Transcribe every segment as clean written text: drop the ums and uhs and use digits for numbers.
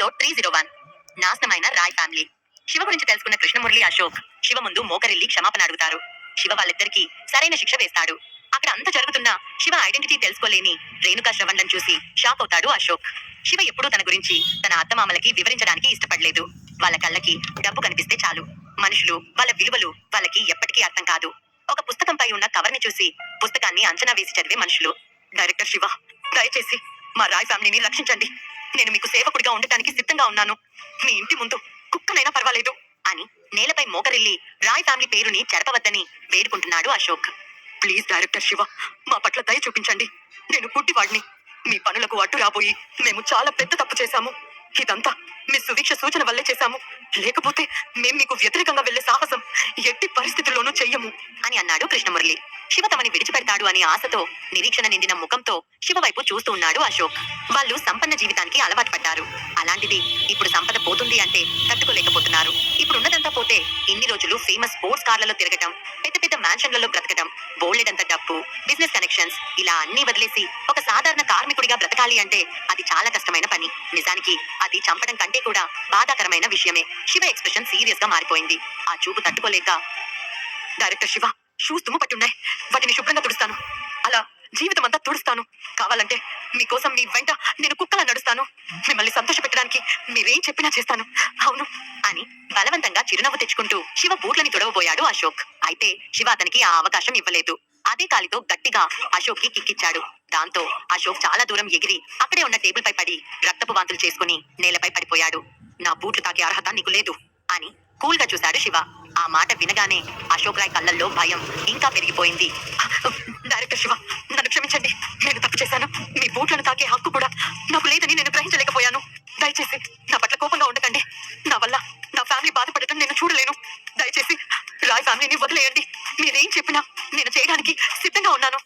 Episode 301 నాశనమైన Roy family. Shiva గురించి తెలుసుకున్న కృష్ణమురళి అశోక్ శివ ముందు మోకరిల్లి క్షమాపణ అడుగుతారు. శివ వాళ్ళిద్దరికి సరైన శిక్ష వేస్తాడు. అక్కడ అంత జరుగుతున్నా శివ ఐడెంటిటీ తెలుసుకోలేని రేణుకా శ్రవణ్లను చూసి షాక్ అవుతాడు అశోక్. శివ ఎప్పుడూ తన గురించి తన అత్తమామలకి వివరించడానికి ఇష్టపడలేదు. వాళ్ళ కళ్ళకి డబ్బు కనిపిస్తే చాలు. మనుషులు, వాళ్ళ విలువలు వాళ్ళకి ఎప్పటికీ అర్థం కాదు. ఒక పుస్తకంపై ఉన్న కవర్ ని చూసి పుస్తకాన్ని అంచనా వేసి చదివే మనుషులు. డైరెక్టర్ శివ, దయచేసి మా రాయ్ ఫ్యామిలీని రక్షించండి. నేను మీకు సేవకుడిగా ఉండటానికి సిద్ధంగా ఉన్నాను. మీ ఇంటి ముందు కుక్కనైనా పర్వాలేదు అని నేలపై మోకరిల్లి రాయ్ ఫ్యామిలీ పేరుని చెరపవద్దని వేడుకుంటున్నాడు అశోక్. ప్లీజ్ డైరెక్టర్ శివ, మా పట్ల దయ చూపించండి. నేను పుట్టివాడిని. మీ పనులకు అడ్డు రాబోయి మేము చాలా పెద్ద తప్పు చేశాము. ఇదంతా మీ సువీక్ష సూచన వల్లే చేశాము. లేకపోతే మేం మీకు వ్యతిరేకంగా వెళ్లే సాహసం ఎట్టి పరిస్థితుల్లోనూ చెయ్యము అని అన్నాడు కృష్ణమురళి. శివ తమని విడిచిపెడతాడు అని ఆశతో నిరీక్షణ నిండిన ముఖంతో శివ వైపు చూస్తూ ఉన్నాడు అశోక్. వాళ్ళు సంపన్న జీవితానికి అలవాటు పడ్డారు. అలాంటిది ఇప్పుడు సంపద పోతుంది అంటే తట్టుకోలేకపోతున్నారు. ఇప్పుడున్నదంతా పోతే ఇన్ని రోజులు ఫేమస్ స్పోర్ట్స్ కార్లలో తిరగటం, పెద్ద పెద్ద మ్యాన్షన్లలో బ్రతకటం, బోల్డెడంత డబ్బు, బిజినెస్ కనెక్షన్స్ ఇలా అన్ని వదిలేసి ఒక సాధారణ కార్మికుడిగా బ్రతకాలి అంటే అది చాలా కష్టమైన పని. నిజానికి అది చంపడం కంటే కూడా బాధాకరమైన విషయమే. శివ ఎక్స్ప్రెషన్ సీరియస్ గా మారిపోయింది. ఆ చూపు తట్టుకోలేక, డైరెక్టర్ శివ, షూస్ తుమ్ము పట్టున్నాయి. వాటిని శుభ్రంగా తుడుస్తాను. అలా జీవితం అంతా తుడుస్తాను. కావాలంటే మీకోసం మీ వెంట నేను కుక్కలా నడుస్తాను. మిమ్మల్ని సంతోష పెట్టడానికి మీరేం చెప్పినా చేస్తాను. అవును అని బలవంతంగా చిరునవ్వు తెచ్చుకుంటూ శివ బూట్లని తుడవబోయాడు అశోక్. అయితే శివ అతనికి ఆ అవకాశం ఇవ్వలేదు. అదే కాలితో గట్టిగా అశోక్ కి కిక్కిచ్చాడు. దాంతో అశోక్ చాలా దూరం ఎగిరి అక్కడే ఉన్న టేబుల్ పై పడి రక్తపు వాంతులు చేసుకుని నేలపై పడిపోయాడు. నా బూట్లు తాకే అర్హత నీకు లేదు అని కూల్ గా చూశాడు శివ. ఆ మాట వినగానే అశోక్ రాయ్ కళ్ళల్లో భయం ఇంకా పెరిగిపోయింది. డైరెక్టర్ శివ, నన్ను క్షమించండి. నేను తప్పు చేశాను. మీ బూట్లను తాకే హక్కు కూడా నాకు లేదని నేను గ్రహించలేకపోయాను. దయచేసి నా పట్ల కోపంగా ఉండకండి. నా వల్ల నా ఫ్యామిలీ బాధపడటం నేను చూడలేను. దయచేసి రాయ్ ఫ్యామిలీని వదిలేయండి. మీరేం చెప్పినా నేను చేయడానికి సిద్ధంగా ఉన్నాను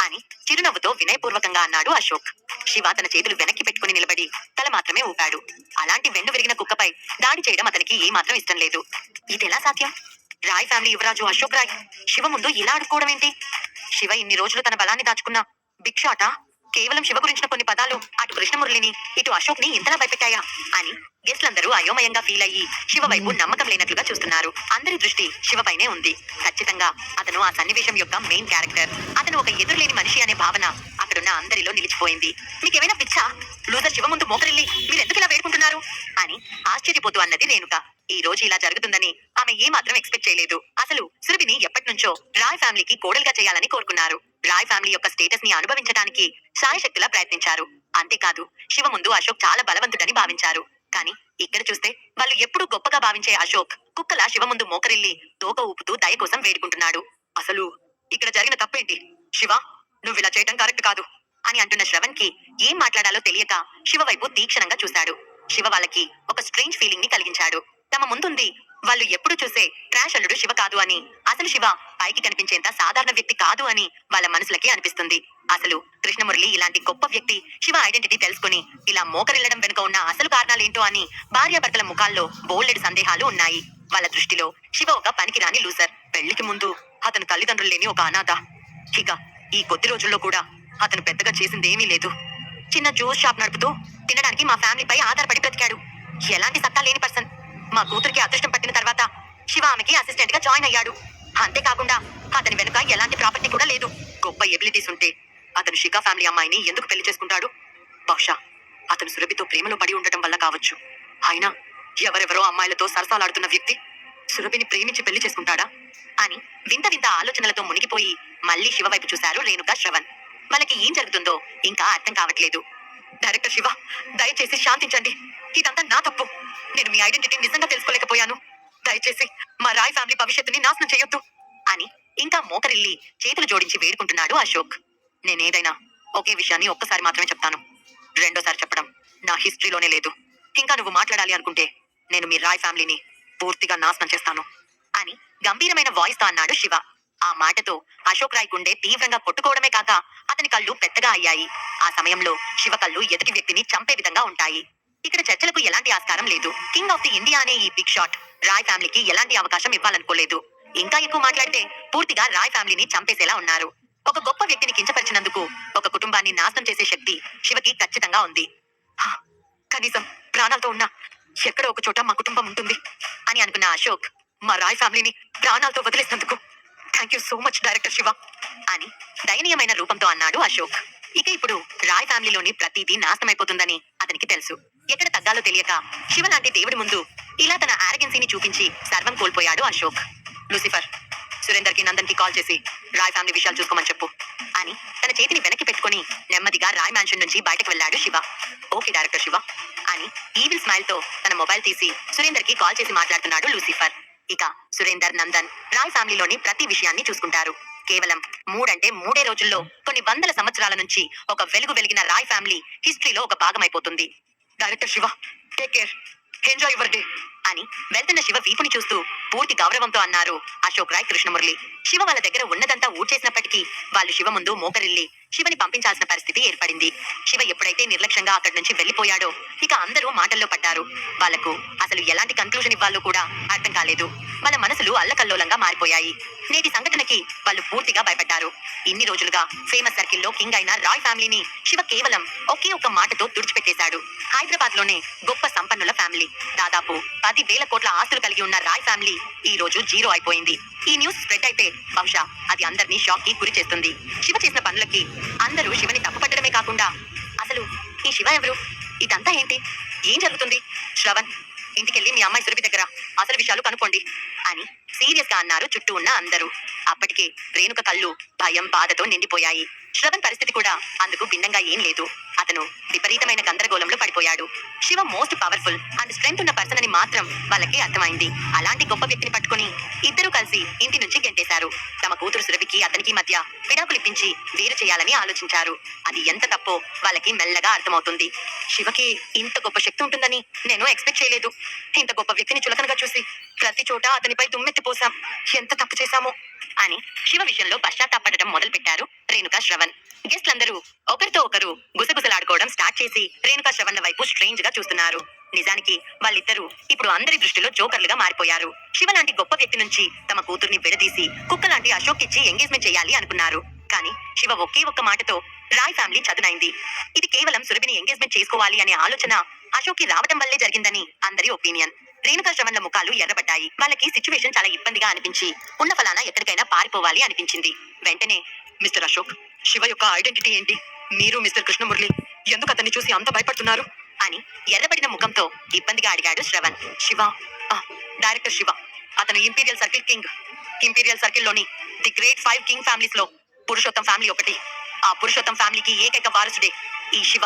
అని చిరునవ్వుతో వినయపూర్వకంగా అన్నాడు అశోక్. శివ తన చేతులు వెనక్కి పెట్టుకుని నిలబడి తల మాత్రమే ఊపాడు. అలాంటి వెండు విరిగిన కుక్కపై దాడి చేయడం అతనికి ఏ మాత్రం ఇష్టం లేదు. ఇదెలా సాధ్యం? రాయ్ ఫ్యామిలీ యువరాజు అశోక్ రాయ్ శివ ముందు ఇలా అడుక్కోవడం ఏంటి? శివ ఇన్ని రోజులు తన బలాన్ని దాచుకున్న బిగ్ షాటా? కేవలం శివ గురించిన కొన్ని పదాలు అటు కృష్ణమురళిని ఇటు అశోక్ ని ఇంతలా భయపెట్టాయా అని గెస్ట్లందరూ అయోమయంగా ఫీల్ అయ్యి శివ వైపు నమ్మకం లేనట్లుగా చూస్తున్నారు. అందరి దృష్టి శివపైనే ఉంది. ఖచ్చితంగా అతను ఆ సన్నివేశం యొక్క మెయిన్ క్యారెక్టర్. అతను ఒక ఎదురులేని మనిషి అనే భావన అక్కడున్న అందరిలో నిలిచిపోయింది. మీకేమైనా పిచ్చా? లూజర్ శివ ముందు మోకరిల్లి మీరెందుకు ఇలా వేడుకుంటున్నారు అని ఆశ్చర్యపోతూ అన్నది రేణుక. ఈ రోజు ఇలా జరుగుతుందని ఆమె ఏ మాత్రం ఎక్స్పెక్ట్ చేయలేదు. అసలు సురభిని ఎప్పటి నుంచో రాయ్ ఫ్యామిలీకి కోడలుగా చేయాలని కోరుకున్నారు. రాయ్ ఫ్యామిలీ యొక్క స్టేటస్ ని అనుభవించడానికి శాయశక్తులా ప్రయత్నించారు. అంతేకాదు శివ ముందు అశోక్ చాలా బలవంతుడని భావించారు. కానీ ఇక్కడ చూస్తే వాళ్ళు ఎప్పుడూ గొప్పగా భావించే అశోక్ కుక్కలా శివ ముందు మోకరిల్లి తోక ఊపుతూ దయ కోసం వేడుకుంటున్నాడు. అసలు ఇక్కడ జరిగిన తప్పేంటి? శివ, నువ్వు ఇలా చేయటం కరెక్ట్ కాదు అని అంటున్న శ్రవణ్ కి ఏం మాట్లాడాలో తెలియక శివ వైపు తీక్షణంగా చూశాడు. శివ వాళ్ళకి ఒక స్ట్రేంజ్ ఫీలింగ్ ని కలిగించాడు. తమ ముందుంది వాళ్ళు ఎప్పుడు చూసే ట్రాష్ అల్లుడు శివ కాదు అని, అసలు శివ పైకి కనిపించేంత సాధారణ వ్యక్తి కాదు అని వాళ్ళ మనసులకి అనిపిస్తుంది. అసలు కృష్ణమురళి ఇలాంటి గొప్ప వ్యక్తి శివ ఐడెంటిటీ తెలుసుకుని ఇలా మోకరిల్లడం వెనుక ఉన్న అసలు కారణాలేంటో అని భార్యాభర్తల ముఖాల్లో బోల్డెడు సందేహాలు ఉన్నాయి. వాళ్ళ దృష్టిలో శివ ఒక పనికిరాని లూజర్. పెళ్లికి ముందు అతను తల్లిదండ్రులు లేని ఒక అనాథ. ఇక ఈ కొద్ది రోజుల్లో కూడా అతను పెద్దగా చేసిందేమీ లేదు. చిన్న జ్యూస్ షాప్ నడుపుతూ తినడానికి మా ఫ్యామిలీపై ఆధారపడి బ్రతికాడు. ఎలాంటి సత్తా లేని పర్సన్. మా కూతురికి అదృష్టం పట్టిన తర్వాత శివ ఆమెకి అసిస్టెంట్ గా జాయిన్ అయ్యాడు. అంతేకాకుండా అతని వెనుక ఎలాంటి ప్రాపర్టీ కూడా లేదు. గొప్ప ఎబిలిటీస్ ఉంటే అతను శిఖా ఫ్యామిలీ అమ్మాయిని ఎందుకు పెళ్లి చేసుకుంటాడు? బహుశా అతను సురభితో ప్రేమలో పడి ఉండటం వల్ల కావచ్చు. అయినా ఎవరెవరో అమ్మాయిలతో సరసాలాడుతున్న వ్యక్తి సురభిని ప్రేమించి పెళ్లి చేసుకుంటాడా అని వింత వింత ఆలోచనలతో మునిగిపోయి మళ్ళీ శివ వైపు చూశారు రేణుక, శ్రవణ్. వాళ్ళకి ఏం జరుగుతుందో ఇంకా అర్థం కావట్లేదు. డైరెక్టర్ శివ, దయచేసి శాంతించండి. ఇదంతా నా తప్పు. నేను మీ ఐడెంటిటీ నిజంగా తెలుసుకోలేకపోయాను. దయచేసి మా రాయ్ ఫ్యామిలీ భవిష్యత్తుని నాశనం చేయొద్దు అని ఇంకా మోకరిల్లి చేతులు జోడించి వేడుకుంటున్నాడు అశోక్. నేనేదైనా ఒకే విషయాన్ని ఒక్కసారి మాత్రమే చెప్తాను. రెండోసారి చెప్పడం నా హిస్టరీలోనే లేదు. ఇంకా నువ్వు మాట్లాడాలి అనుకుంటే నేను మీ రాయ్ ఫ్యామిలీని పూర్తిగా నాశనం చేస్తాను అని గంభీరమైన వాయిస్ తో అన్నాడు శివ. ఆ మాటతో అశోక్ రాయ్ గుండె తీవ్రంగా కొట్టుకోవడమే కాక అతని కళ్ళు పెద్దగా అయ్యాయి. ఆ సమయంలో శివ కళ్ళు ఎదుటి వ్యక్తిని చంపే విధంగా ఉంటాయి. ఇక్కడ చర్చలకు ఎలాంటి ఆస్కారం లేదు. కింగ్ ఆఫ్ ది ఇండియా అనే ఈ బిగ్ షాట్ రాయ్ ఫ్యామిలీకి ఎలాంటి అవకాశం ఇవ్వాలనుకోలేదు. ఇంకా ఎక్కువ మాట్లాడితే పూర్తిగా రాయ్ ఫ్యామిలీని చంపేసేలా ఉన్నారు. ఒక గొప్ప వ్యక్తిని కించపరిచినందుకు ఒక కుటుంబాన్ని నాశనం చేసే శక్తి శివకి ఖచ్చితంగా ఉంది. కనీసం ప్రాణాలతో ఉన్నా ఎక్కడో ఒక చోట మా కుటుంబం ఉంటుంది అని అనుకున్న అశోక్ మా రాయ్ ఫ్యామిలీని ప్రాణాలతో వదిలేసినందుకు thank you so much director Shiva అని దయనీయమైన రూపంతో అన్నాడు అశోక్. ఇక ఇప్పుడు రాయ్ ఫ్యామిలీలోని ప్రతిదీ నాశనమైపోతుందని అతనికి తెలుసు. ఎక్కడ తగ్గాలో తెలియక శివ లాంటి దేవుడి ముందు ఇలా తన ఆరగెన్సీని చూపించి సర్వం కోల్పోయాడు అశోక్. లూసిఫర్, సురేందర్ కి నందన్ కి కాల్ చేసి రాయ్ ఫ్యామిలీ విషయాలు చూసుకోమని చెప్పు అని తన చేతిని వెనక్కి పెట్టుకుని నెమ్మదిగా రాయ్ మ్యాన్షన్ నుంచి బయటకు వెళ్ళాడు శివ. ఓకే డైరెక్టర్ శివ అని ఈవిల్ స్మైల్ తో తన మొబైల్ తీసి సురేందర్ కి కాల్ చేసి మాట్లాడుతున్నాడు లూసిఫర్. ఇక సురేందర్, నందన్ రాయ్ ఫ్యామిలీలోని ప్రతి విషయాన్ని చూసుకుంటారు. కేవలం మూడే రోజుల్లో కొన్ని వందల సంవత్సరాల నుంచి ఒక వెలుగు వెలిగిన రాయ్ ఫ్యామిలీ హిస్టరీలో ఒక భాగమైపోతుంది. Director Shiva, take care, enjoy your day అని వెళ్తున్న శివ వీపుని చూస్తూ పూర్తి గౌరవంతో అన్నారు అశోక్ రాయ్ కృష్ణమురళి. శివ వాళ్ళ దగ్గర ఉన్నదంతా ఊడ్చేసినప్పటికీ వాళ్ళు శివ ముందు మోకరిల్లి శివని పంపించాల్సిన పరిస్థితి ఏర్పడింది. శివ ఎప్పుడైతే నిర్లక్ష్యంగా అక్కడి నుంచి వెళ్లిపోయాడో ఇక అందరూ మాటల్లో పడ్డారు. వాళ్లకు అసలు ఎలాంటి కన్క్లూజన్ ఇవ్వాలో కూడా అర్థం కాలేదు. వాళ్ళ మనసులు అల్లకల్లోలంగా మారిపోయాయి. నేటి సంఘటనకి వాళ్ళు పూర్తిగా భయపడ్డారు. ఇన్ని రోజులుగా ఫేమస్ సర్కిల్లో కింగ్ అయిన రాయ్ ఫ్యామిలీని శివ కేవలం ఒకే ఒక్క మాటతో తుడిచిపెట్టేశాడు. హైదరాబాద్ లోనే గొప్ప సంపన్నుల ఫ్యామిలీ, దాదాపు 10,000 కోట్ల ఆస్తులు కలిగి ఉన్న రాయ్ ఫ్యామిలీ ఈ రోజు జీరో అయిపోయింది. ఈ న్యూస్ స్ప్రెడ్ అయితే బహుశా అది అందరినీ షాక్ కి గురి చేస్తుంది. శివ చేసిన పనులకి అందరూ శివని తప్పుపట్టడమే కాకుండా అసలు ఈ శివ ఎవరు, ఇదంతా ఏంటి, ఏం జరుగుతుంది, శ్రవణ్ ఇంటికెళ్ళి మీ అమ్మాయి సురభి దగ్గర అసలు విషయాలు కనుక్కోండి అని సీరియస్ గా అన్నారు చుట్టూ ఉన్న అందరూ. అప్పటికే రేణుక కళ్ళు భయం బాధతో నిండిపోయాయి. శ్రవణ్ పరిస్థితి కూడా అందుకు భిన్నంగా ఏం లేదు. అతను విపరీతమైన గందరగోళంలో పడిపోయాడు. Shiva most powerful and strength ఉన్న పర్సన్ అని మాత్రం వాళ్ళకి అర్థమైంది. అలాంటి గొప్ప వ్యక్తిని పట్టుకుని ఇద్దరు కలిసి ఇంటి నుంచి గెంటేశారు. తమ కూతురు సురభికి అతనికి మధ్య విడాకులిప్పించి వేరు చేయాలని ఆలోచించారు. అది ఎంత తప్పో వాళ్ళకి మెల్లగా అర్థమవుతుంది. శివకి ఇంత గొప్ప శక్తి ఉంటుందని నేను ఎక్స్పెక్ట్ చేయలేదు. ఇంత గొప్ప వ్యక్తిని చులకనగా చూసి ప్రతి చోట అతనిపై దుమ్మెత్తిపోసాం. ఎంత తప్పు చేశామో అని శివ విషయంలో పశ్చాత్తాపడటం మొదలు పెట్టారు రేణుక, శ్రవణ్. గెస్ట్లందరూ ఒకరితో ఒకరు గుసగుసలాడుకోవడం స్టార్ట్ చేసి రేణుక, శ్రవణ్ల వైపు స్ట్రేంజ్ గా చూస్తున్నారు. నిజానికి వాళ్ళిద్దరూ ఇప్పుడు అందరి దృష్టిలో జోకర్లుగా మారిపోయారు. శివ లాంటి గొప్ప వ్యక్తి నుంచి తమ కూతుర్ని విడదీసి కుక్క లాంటి అశోక్ ఇచ్చి ఎంగేజ్మెంట్ చేయాలి అనుకున్నారు. కానీ శివ ఒకే ఒక్క మాటతో రాయ్ ఫ్యామిలీ చదునైంది. ఇది కేవలం సురభిని ఎంగేజ్మెంట్ చేసుకోవాలి అనే ఆలోచన అశోక్ కి రావటం వల్లే జరిగిందని అందరి ఒపీనియన్. రేణుక, శ్రవణ్ల ముఖాలు ఎర్రబడ్డాయి. వాళ్ళకి సిచ్యువేషన్ చాలా ఇబ్బందిగా అనిపించి ఉన్న ఫలానా ఎక్కడికైనా పారిపోవాలి అనిపించింది. వెంటనే మిస్టర్ అశోక్, శివ యొక్క ఐడెంటిటీ ఏంటి, మీరు మిస్టర్ కృష్ణమురళి ఎందుకు అతన్ని చూసి అంత భయపడుతున్నారు అని ఎర్రబడిన ముఖంతో ఇబ్బందిగా అడిగాడు శ్రవణ్. శివ, డైరెక్టర్ శివ, అతను imperial circle king. Imperial circle లోని ది గ్రేట్ 5 కింగ్ ఫ్యామిలీస్ లో పురుషోత్తం ఫ్యామిలీ ఒకటి. ఆ పురుషోత్తం ఫ్యామిలీకి ఏకైక వారసుడే ఈ శివ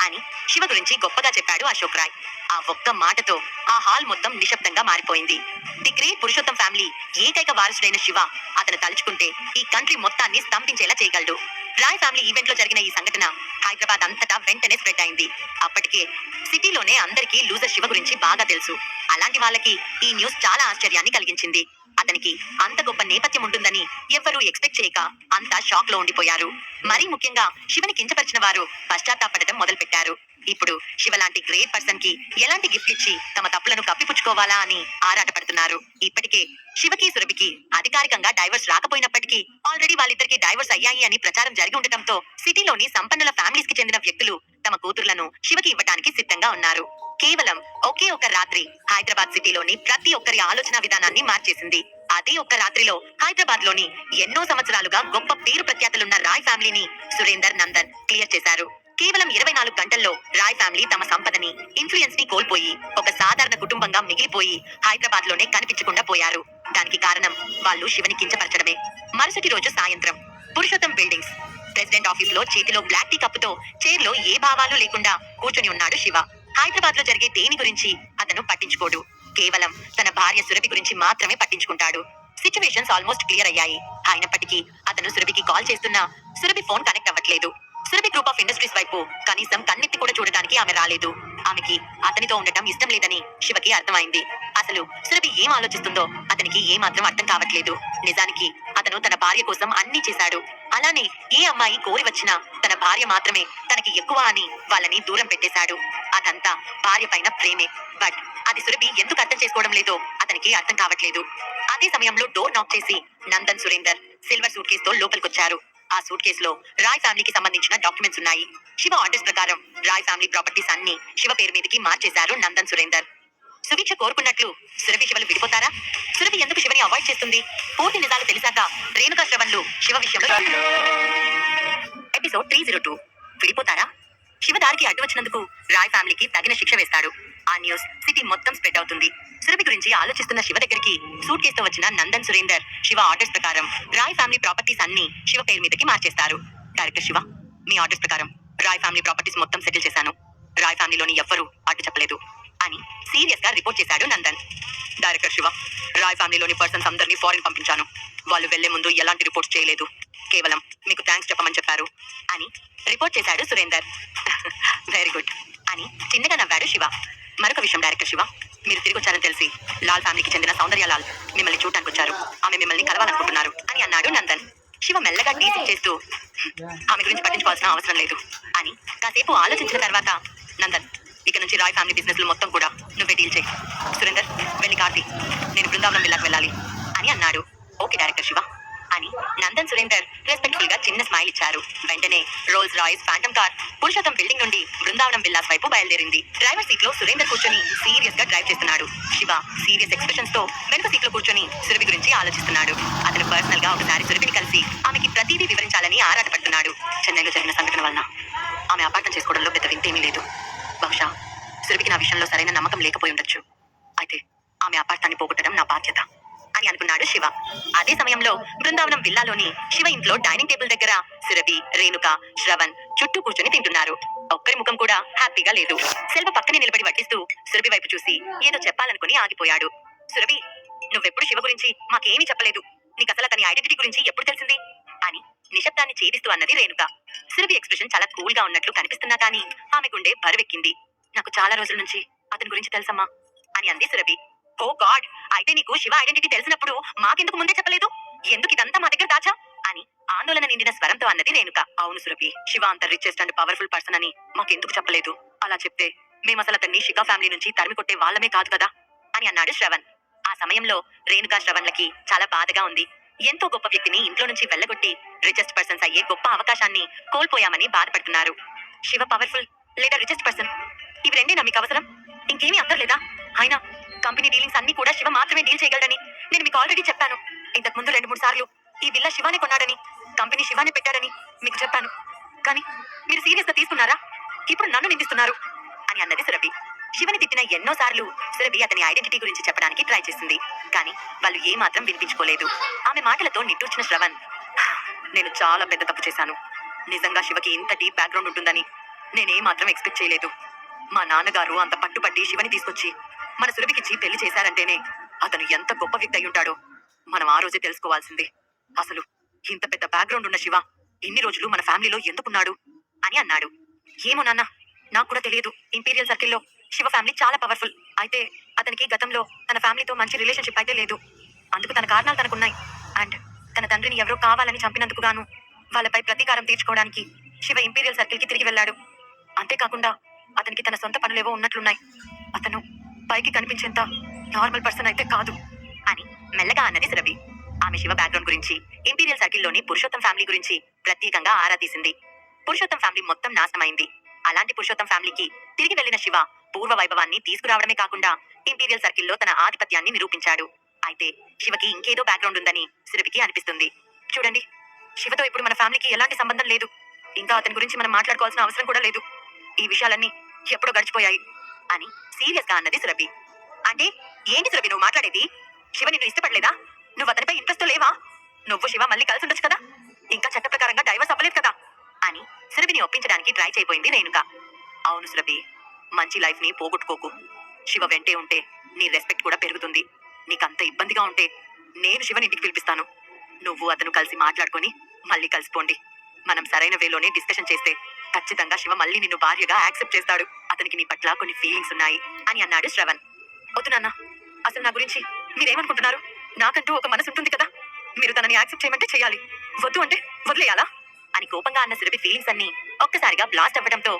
అని శివ గురించి గొప్పగా చెప్పాడు అశోక్ రాయ్. ఆ ఒక్క మాటతో ఆ హాల్ మొత్తం నిశ్శబ్దంగా మారిపోయింది. ది గ్రేట్ పురుషోత్తం ఫ్యామిలీ ఏకైక వారసుడైన శివ అతను తలుచుకుంటే ఈ కంట్రీ మొత్తాన్ని స్తంభించేలా చేయగలడు. రాయ్ ఫ్యామిలీ ఈవెంట్ లో జరిగిన ఈ సంఘటన హైదరాబాద్ అంతటా వెంటనే స్ప్రెడ్ అయింది. అప్పటికే సిటీలోనే అందరికీ లూజర్ శివ గురించి బాగా తెలుసు. అలాంటి వాళ్ళకి ఈ న్యూస్ చాలా ఆశ్చర్యాన్ని కలిగించింది. అతనికి అంత గొప్ప నేపథ్యం ఉంటుందని ఎవ్వరూ ఎక్స్పెక్ట్ చేయక అంతా షాక్ లో ఉండిపోయారు. మరీ ముఖ్యంగా శివని కించపరిచిన వారు పశ్చాత్తాపడటం మొదలు పెట్టారు. ఇప్పుడు శివ లాంటి గ్రేట్ పర్సన్ కి ఎలాంటి గిఫ్ట్ ఇచ్చి తమ తప్పులను కప్పిపుచ్చుకోవాలా అని ఆరాటపడుతున్నారు. ఇప్పటికే శివకి, సురభికి అధికారికంగా డైవర్స్ రాకపోయినప్పటికీ ఆల్రెడీ వాళ్ళిద్దరికి డైవర్స్ అయ్యాయి అని ప్రచారం జరిగి ఉండటంతో సిటీలోని సంపన్నుల ఫ్యామిలీస్ కి చెందిన వ్యక్తులు తమ కూతుర్లను శివకి ఇవ్వడానికి సిద్ధంగా ఉన్నారు. కేవలం ఒకే ఒక రాత్రి హైదరాబాద్ సిటీలోని ప్రతి ఒక్కరి ఆలోచన విధానాన్ని మార్చేసింది. అదే ఒక్క రాత్రిలో హైదరాబాద్ లోని ఎన్నో సంవత్సరాలుగా గొప్ప పేరు ప్రఖ్యాతులున్న రాయ్ ఫ్యామిలీని సురేందర్, నందన్ క్లియర్ చేశారు. కేవలం 24 గంటల్లో రాయ్ ఫ్యామిలీ తమ సంపదని, ఇన్ఫ్లుయెన్స్ ని కోల్పోయి ఒక సాధారణ కుటుంబంగా మిగిలిపోయి హైదరాబాద్ లోనే కనిపించకుండా పోయారు. దానికి కారణం వాళ్ళు శివని కించపరచడమే. మరుసటి రోజు సాయంత్రం పురుషోత్తం బిల్డింగ్స్ ప్రెసిడెంట్ ఆఫీస్ లో చేతిలో బ్లాక్ టీ కప్పుతో చైర్ లో ఏ భావాలు లేకుండా కూర్చొని ఉన్నాడు శివ. హైదరాబాద్ లో జరిగే దేని గురించి అతను పట్టించుకోడు. కేవలం తన భార్య సురభి గురించి మాత్రమే పట్టించుకుంటాడు. సిచ్యువేషన్స్ ఆల్మోస్ట్ క్లియర్ అయ్యాయి. అయినప్పటికీ అతను సురభికి కాల్ చేస్తున్నా సురభి ఫోన్ కనెక్ట్ అవ్వట్లేదు. సురభి గ్రూప్ ఆఫ్ ఇండస్ట్రీస్ వైపు కనీసం కన్నెత్తి కూడా చూడడానికి ఆమె రాలేదు. ఆమెకి అతనితో ఉండటం ఇష్టం లేదని శివకి అర్థమైంది. అసలు సురభి ఏం ఆలోచిస్తుందో అతనికి ఏ మాత్రం అర్థం కావట్లేదు. నిజానికి అతను తన భార్య కోసం అన్నీ చేశాడు. అలానే ఏ అమ్మాయి కోరి వచ్చినా తన భార్య మాత్రమే తనకి ఎక్కువ అని వాళ్ళని దూరం పెట్టేశాడు. అదంతా భార్య పైన ప్రేమే. బట్ అది సురభి ఎందుకు అర్థం చేసుకోవడం లేదో అతనికి అర్థం కావట్లేదు. అదే సమయంలో డోర్ నాక్ చేసి Nandan, Surender silver suit case తో లోపలికొచ్చారు. ఆ సూట్ కేసులో రాయ్ ఫ్యామిలీకి సంబంధించిన డాక్యుమెంట్స్ ఉన్నాయి. శివ ఆర్డర్స్ ప్రకారం రాయ్ ఫ్యామిలీ ప్రాపర్టీస్ అన్ని శివ పేరు మీదకి మార్చేశారు నందన్ సురేందర్. సుభిక్ష కోరుకున్నట్లు సురభి శివలు విడిపోతారా? సురభి ఎందుకు శివని అవాయిడ్ చేస్తుంది? పూర్తి నిజాలు తెలిసాక రేణుకా శ్రవణ్లు శివ విషయంలో ఎపిసోడ్ 302 విడిపోతారా? శివ దారికి అడ్డు వచ్చినందుకు రాయ్ ఫ్యామిలీకి తగిన శిక్ష వేస్తాడు. ఆ న్యూస్ సిటీ మొత్తం స్ప్రెడ్ అవుతుంది. సురభి గురించి ఆలోచిస్తున్న శివ దగ్గరికి సూట్ కేసుతో వచ్చిన నందన్ సురేందర్ శివ ఆర్డర్స్ ప్రకారం రాయ్ ఫ్యామిలీ ప్రాపర్టీస్ అన్ని శివ పేరు మీదకి మార్చేస్తారు. డైరెక్టర్ శివ, మీ ఆర్డర్స్ ప్రకారం రాయ్ ఫ్యామిలీ ప్రాపర్టీస్ మొత్తం సెటిల్ చేశాను. రాయ్ ఫ్యామిలీలోని ఎవ్వరూ అడ్డు చెప్పలేదు అని సీరియస్ గా రిపోర్ట్ చేశాడు నందన్. డైరెక్టర్ శివ, రాయ్ ఫ్యామిలీలోని పర్సన్స్ అందరినీ ఫారిన్ పంపించాను. వాళ్ళు వెళ్లే ముందు ఎలాంటి రిపోర్ట్స్ చేయలేదు. కేవలం మీకు థ్యాంక్స్ చెప్పమని చెప్పారు అని రిపోర్ట్ చేశాడు సురేందర్. వెరీ గుడ్ అని చిన్నగా నవ్వాడు శివ. మరొక విషయం డైరెక్టర్ శివ, మీరు తిరిగి వచ్చారని తెలిసి లాల్ ఫ్యామిలీకి చెందిన సౌందర్య లాల్ మిమ్మల్ని చూడటానికి వచ్చారు. ఆమె మిమ్మల్ని కలవాలనుకుంటున్నారు అని అన్నాడు నందన్. శివ మెల్లగా టీచింగ్ చేస్తూ ఆమె గురించి పట్టించుకోవాల్సిన అవసరం లేదు అని కాసేపు ఆలోచించిన తర్వాత, నందన్, ఇక నుంచి రాయ్ ఫ్యామిలీ బిజినెస్ మొత్తం కూడా నువ్వే డీల్ చేయి. సురేందర్, వెళ్ళి కార్తీ, నేను బృందావనం విల్లాకి వెళ్ళాలి అని అన్నాడు. ఓకే డైరెక్టర్ శివ అని నందన్ సురేందర్ రెస్పెక్ట్ఫుల్ గా చిన్న స్మైల్ ఇచ్చారు. వెంటనే Rolls Royce phantom car Purushottam building నుండి బృందావనం విల్లాస్ వైపు బయలుదేరింది. డ్రైవర్ సీట్ లో సురేందర్ కూర్చొని సీరియస్ గా డ్రైవ్ చేస్తున్నాడు. శివ సీరియస్ ఎక్స్ప్రెషన్స్ తో వెనుక సీట్ లో కూర్చొని సురభి గురించి ఆలోచిస్తున్నాడు. అతను పర్సనల్ గా ఒకసారి సురభిని కలిసి ఆమెకి ప్రతిదీ వివరించాలని ఆరాటపడుతున్నాడు. చెన్నైలో జరిగిన సంఘటన వలన ఆమె అపార్థం చేసుకోవడంలో పెద్ద వింతేమీ లేదు. బహుశా సురభికి నా విషయంలో సరైన నమ్మకం లేకపోయి ఉండొచ్చు. అయితే ఆమె అపార్థాన్ని పోగొట్టడం నా బాధ్యత అని అనుకున్నాడు శివ. అదే సమయంలో బృందావనం విల్లాలోని శివ ఇంట్లో డైనింగ్ టేబుల్ దగ్గర సురభి, రేణుక, శ్రవణ్ చుట్టూ కూర్చొని తింటున్నారు. ఒక్కరి ముఖం కూడా హ్యాపీగా లేదు. సెల్వ పక్కనే నిలబడి వడ్డిస్తూ సురభి వైపు చూసి ఏదో చెప్పాలనుకుని ఆగిపోయాడు. సురభి, నువ్వెప్పుడు శివ గురించి మాకేమీ చెప్పలేదు. నీకు అసలు అతని ఐడెంటిటీ గురించి ఎప్పుడు తెలిసింది అని నిశ్శబ్దాన్ని ఛేదిస్తూ అన్నది రేణుక. సురభి ఎక్స్ప్రెషన్ చాలా కూల్ గా ఉన్నట్లు కనిపిస్తున్నా కానీ ఆమె గుండె బరువెక్కింది. నాకు చాలా రోజుల నుంచి అతని గురించి తెలుసమ్మా అని అంది సురభి. ఓ గాడ్, అయితే నీకు శివ ఐడెంటిటీ తెలిసినప్పుడు మాకెందుకు ముందే చెప్పలేదు? ఎందుకు ఇదంతా మా దగ్గర దాచా అని ఆందోళన నిండిన స్వరంతో అన్నది రేణుక. అవును సురభి, శివ అంత రిచెస్ట్ అండ్ పవర్ఫుల్ పర్సన్ అని మాకెందుకు చెప్పలేదు? అలా చెప్తే మేము అసలు అతన్ని శిఖా ఫ్యామిలీ నుంచి తరిమి కొట్టే వాళ్ళమే కాదు కదా అని అన్నాడు శ్రవణ్. ఆ సమయంలో రేణుక శ్రవణ్లకి చాలా బాధగా ఉంది. ఎంతో గొప్ప వ్యక్తిని ఇంట్లో నుంచి వెళ్ళగొట్టి రిచెస్ట్ పర్సన్స్ అయ్యే గొప్ప అవకాశాన్ని కోల్పోయామని బాధపడుతున్నారు. శివ పవర్ఫుల్ లేదా రిచెస్ట్ పర్సన్, ఇవి రెండే మీకు అవసరం? ఇంకేమీ అందర్లేదా? అయినా కంపెనీ డీలింగ్స్ అన్ని కూడా శివ మాత్రమే డీల్ చేయగలడని నేను మీకు ఆల్రెడీ చెప్పాను. ఇంతకు ముందు 2-3 సార్లు ఈ విల్లా శివానే కొన్నాడని, కంపెనీ శివానే పెట్టాడని మీకు చెప్పాను. కానీ మీరు సీరియస్ గా తీసుకున్నారా? ఇప్పుడు నన్ను నిందిస్తున్నారు అని అన్నది సురభి. శివని తిట్టిన ఎన్నో సార్లు సురభి అతని ఐడెంటిటీ గురించి చెప్పడానికి ట్రై చేసింది. కానీ వాళ్ళు ఏ మాత్రం వినిపించుకోలేదు. ఆమె మాటలతో నిట్టూర్చిన శ్రవణ్, నేను చాలా పెద్ద తప్పు చేశాను. నిజంగా శివకి ఇంత డీప్ బ్యాక్గ్రౌండ్ ఉంటుందని నేనే మాత్రం ఎక్స్పెక్ట్ చేయలేదు. మా నాన్నగారు అంత పట్టుబట్టి శివని తీసుకొచ్చి మన సురభికిచ్చి పెళ్లి చేశారంటేనే అతను ఎంత గొప్ప వ్యక్తి అయి ఉంటాడో మనం ఆ రోజే తెలుసుకోవాల్సింది. అసలు ఇంత పెద్ద బ్యాక్గ్రౌండ్ ఉన్న శివ ఇన్ని రోజులు మన ఫ్యామిలీలో ఎందుకున్నాడు అని అన్నాడు. ఏమో నాన్న, నాకు కూడా తెలియదు. ఇంపీరియల్ సర్కిల్లో శివ ఫ్యామిలీ చాలా పవర్ఫుల్. అయితే అతనికి గతంలో తన ఫ్యామిలీతో మంచి రిలేషన్షిప్ అయితే లేదు. అందుకు తన కారణాలు తనకున్నాయి. అండ్ తన తండ్రిని ఎవరో కావాలని చంపినందుకు గాను వాళ్ళపై ప్రతీకారం తీర్చుకోవడానికి శివ ఇంపీరియల్ సర్కిల్ కి తిరిగి వెళ్ళాడు. అంతేకాకుండా అతనికి తన సొంత పనులేవో ఉన్నట్లున్నాయి. అతను పైకి కనిపించేంత నార్మల్ పర్సన్ అయితే కాదు అని మెల్లగా అన్నది సురభి. ఆమె శివ బ్యాక్గ్రౌండ్ గురించి, ఇంపీరియల్ సర్కిల్లోని పురుషోత్తం ఫ్యామిలీ గురించి ప్రత్యేకంగా ఆరా తీసింది. పురుషోత్తం ఫ్యామిలీ మొత్తం నాశనమైంది. అలాంటి పురుషోత్తం ఫ్యామిలీకి తిరిగి వెళ్లిన శివ పూర్వ వైభవాన్ని తీసుకురావడమే కాకుండా ఇంపీరియల్ సర్కిల్లో తన ఆధిపత్యాన్ని నిరూపించాడు. అయితే శివకి ఇంకేదో బ్యాక్గ్రౌండ్ ఉందని సురభికి అనిపిస్తుంది. చూడండి, శివతో ఇప్పుడు మన ఫ్యామిలీకి ఎలాంటి సంబంధం లేదు. ఇంకా అతని గురించి మనం మాట్లాడుకోవాల్సిన అవసరం కూడా లేదు. ఈ విషయాలన్నీ ఎప్పుడో గడిచిపోయాయి అని సీరియస్ గా అన్నది సురభి. అంటే ఏంటి సురభి నువ్వు మాట్లాడేది? శివ నిన్ను ఇష్టపడలేదా? నువ్వు అతనిపై ఇంట్రెస్ట్ లేవా? నువ్వు శివ మళ్ళీ కలిసి ఉండొచ్చు కదా? ఇంకా చట్ట ప్రకారంగా డైవర్స్ అవ్వలేదు కదా అని సురభిని ఒప్పించడానికి ట్రై చేయబోయింది రేణుక. అవును సురభి, మంచి లైఫ్ ని పోగొట్టుకోకు. శివ వెంటే ఉంటే నీ రెస్పెక్ట్ కూడా పెరుగుతుంది. నీకంత ఇబ్బందిగా ఉంటే నేను శివని ఇంటికి పిలిపిస్తాను. నువ్వు అతను కలిసి మాట్లాడుకొని మళ్ళీ కలిసిపోండి. మనం సరైన వేలోనే డిస్కషన్ చేస్తే ఖచ్చితంగా శివ మళ్ళీ నిన్ను భార్యగా యాక్సెప్ట్ చేస్తాడు. అతనికి నీ పట్ల కొన్ని ఫీలింగ్స్ ఉన్నాయి అని అన్నాడు శ్రవణ్. వద్దు నాన్న, అసలు నా గురించి మీరేమనుకుంటున్నారు? నాకంటూ ఒక మనసు ఉంటుంది కదా. మీరు తనని యాక్సెప్ట్ చేయమంటే చేయాలి, వద్దు అంటే వదిలేయాలా అని కోపంగా అన్న సురభి ఫీలింగ్స్ అన్ని ఒక్కసారిగా బ్లాస్ట్ అవ్వడంతో,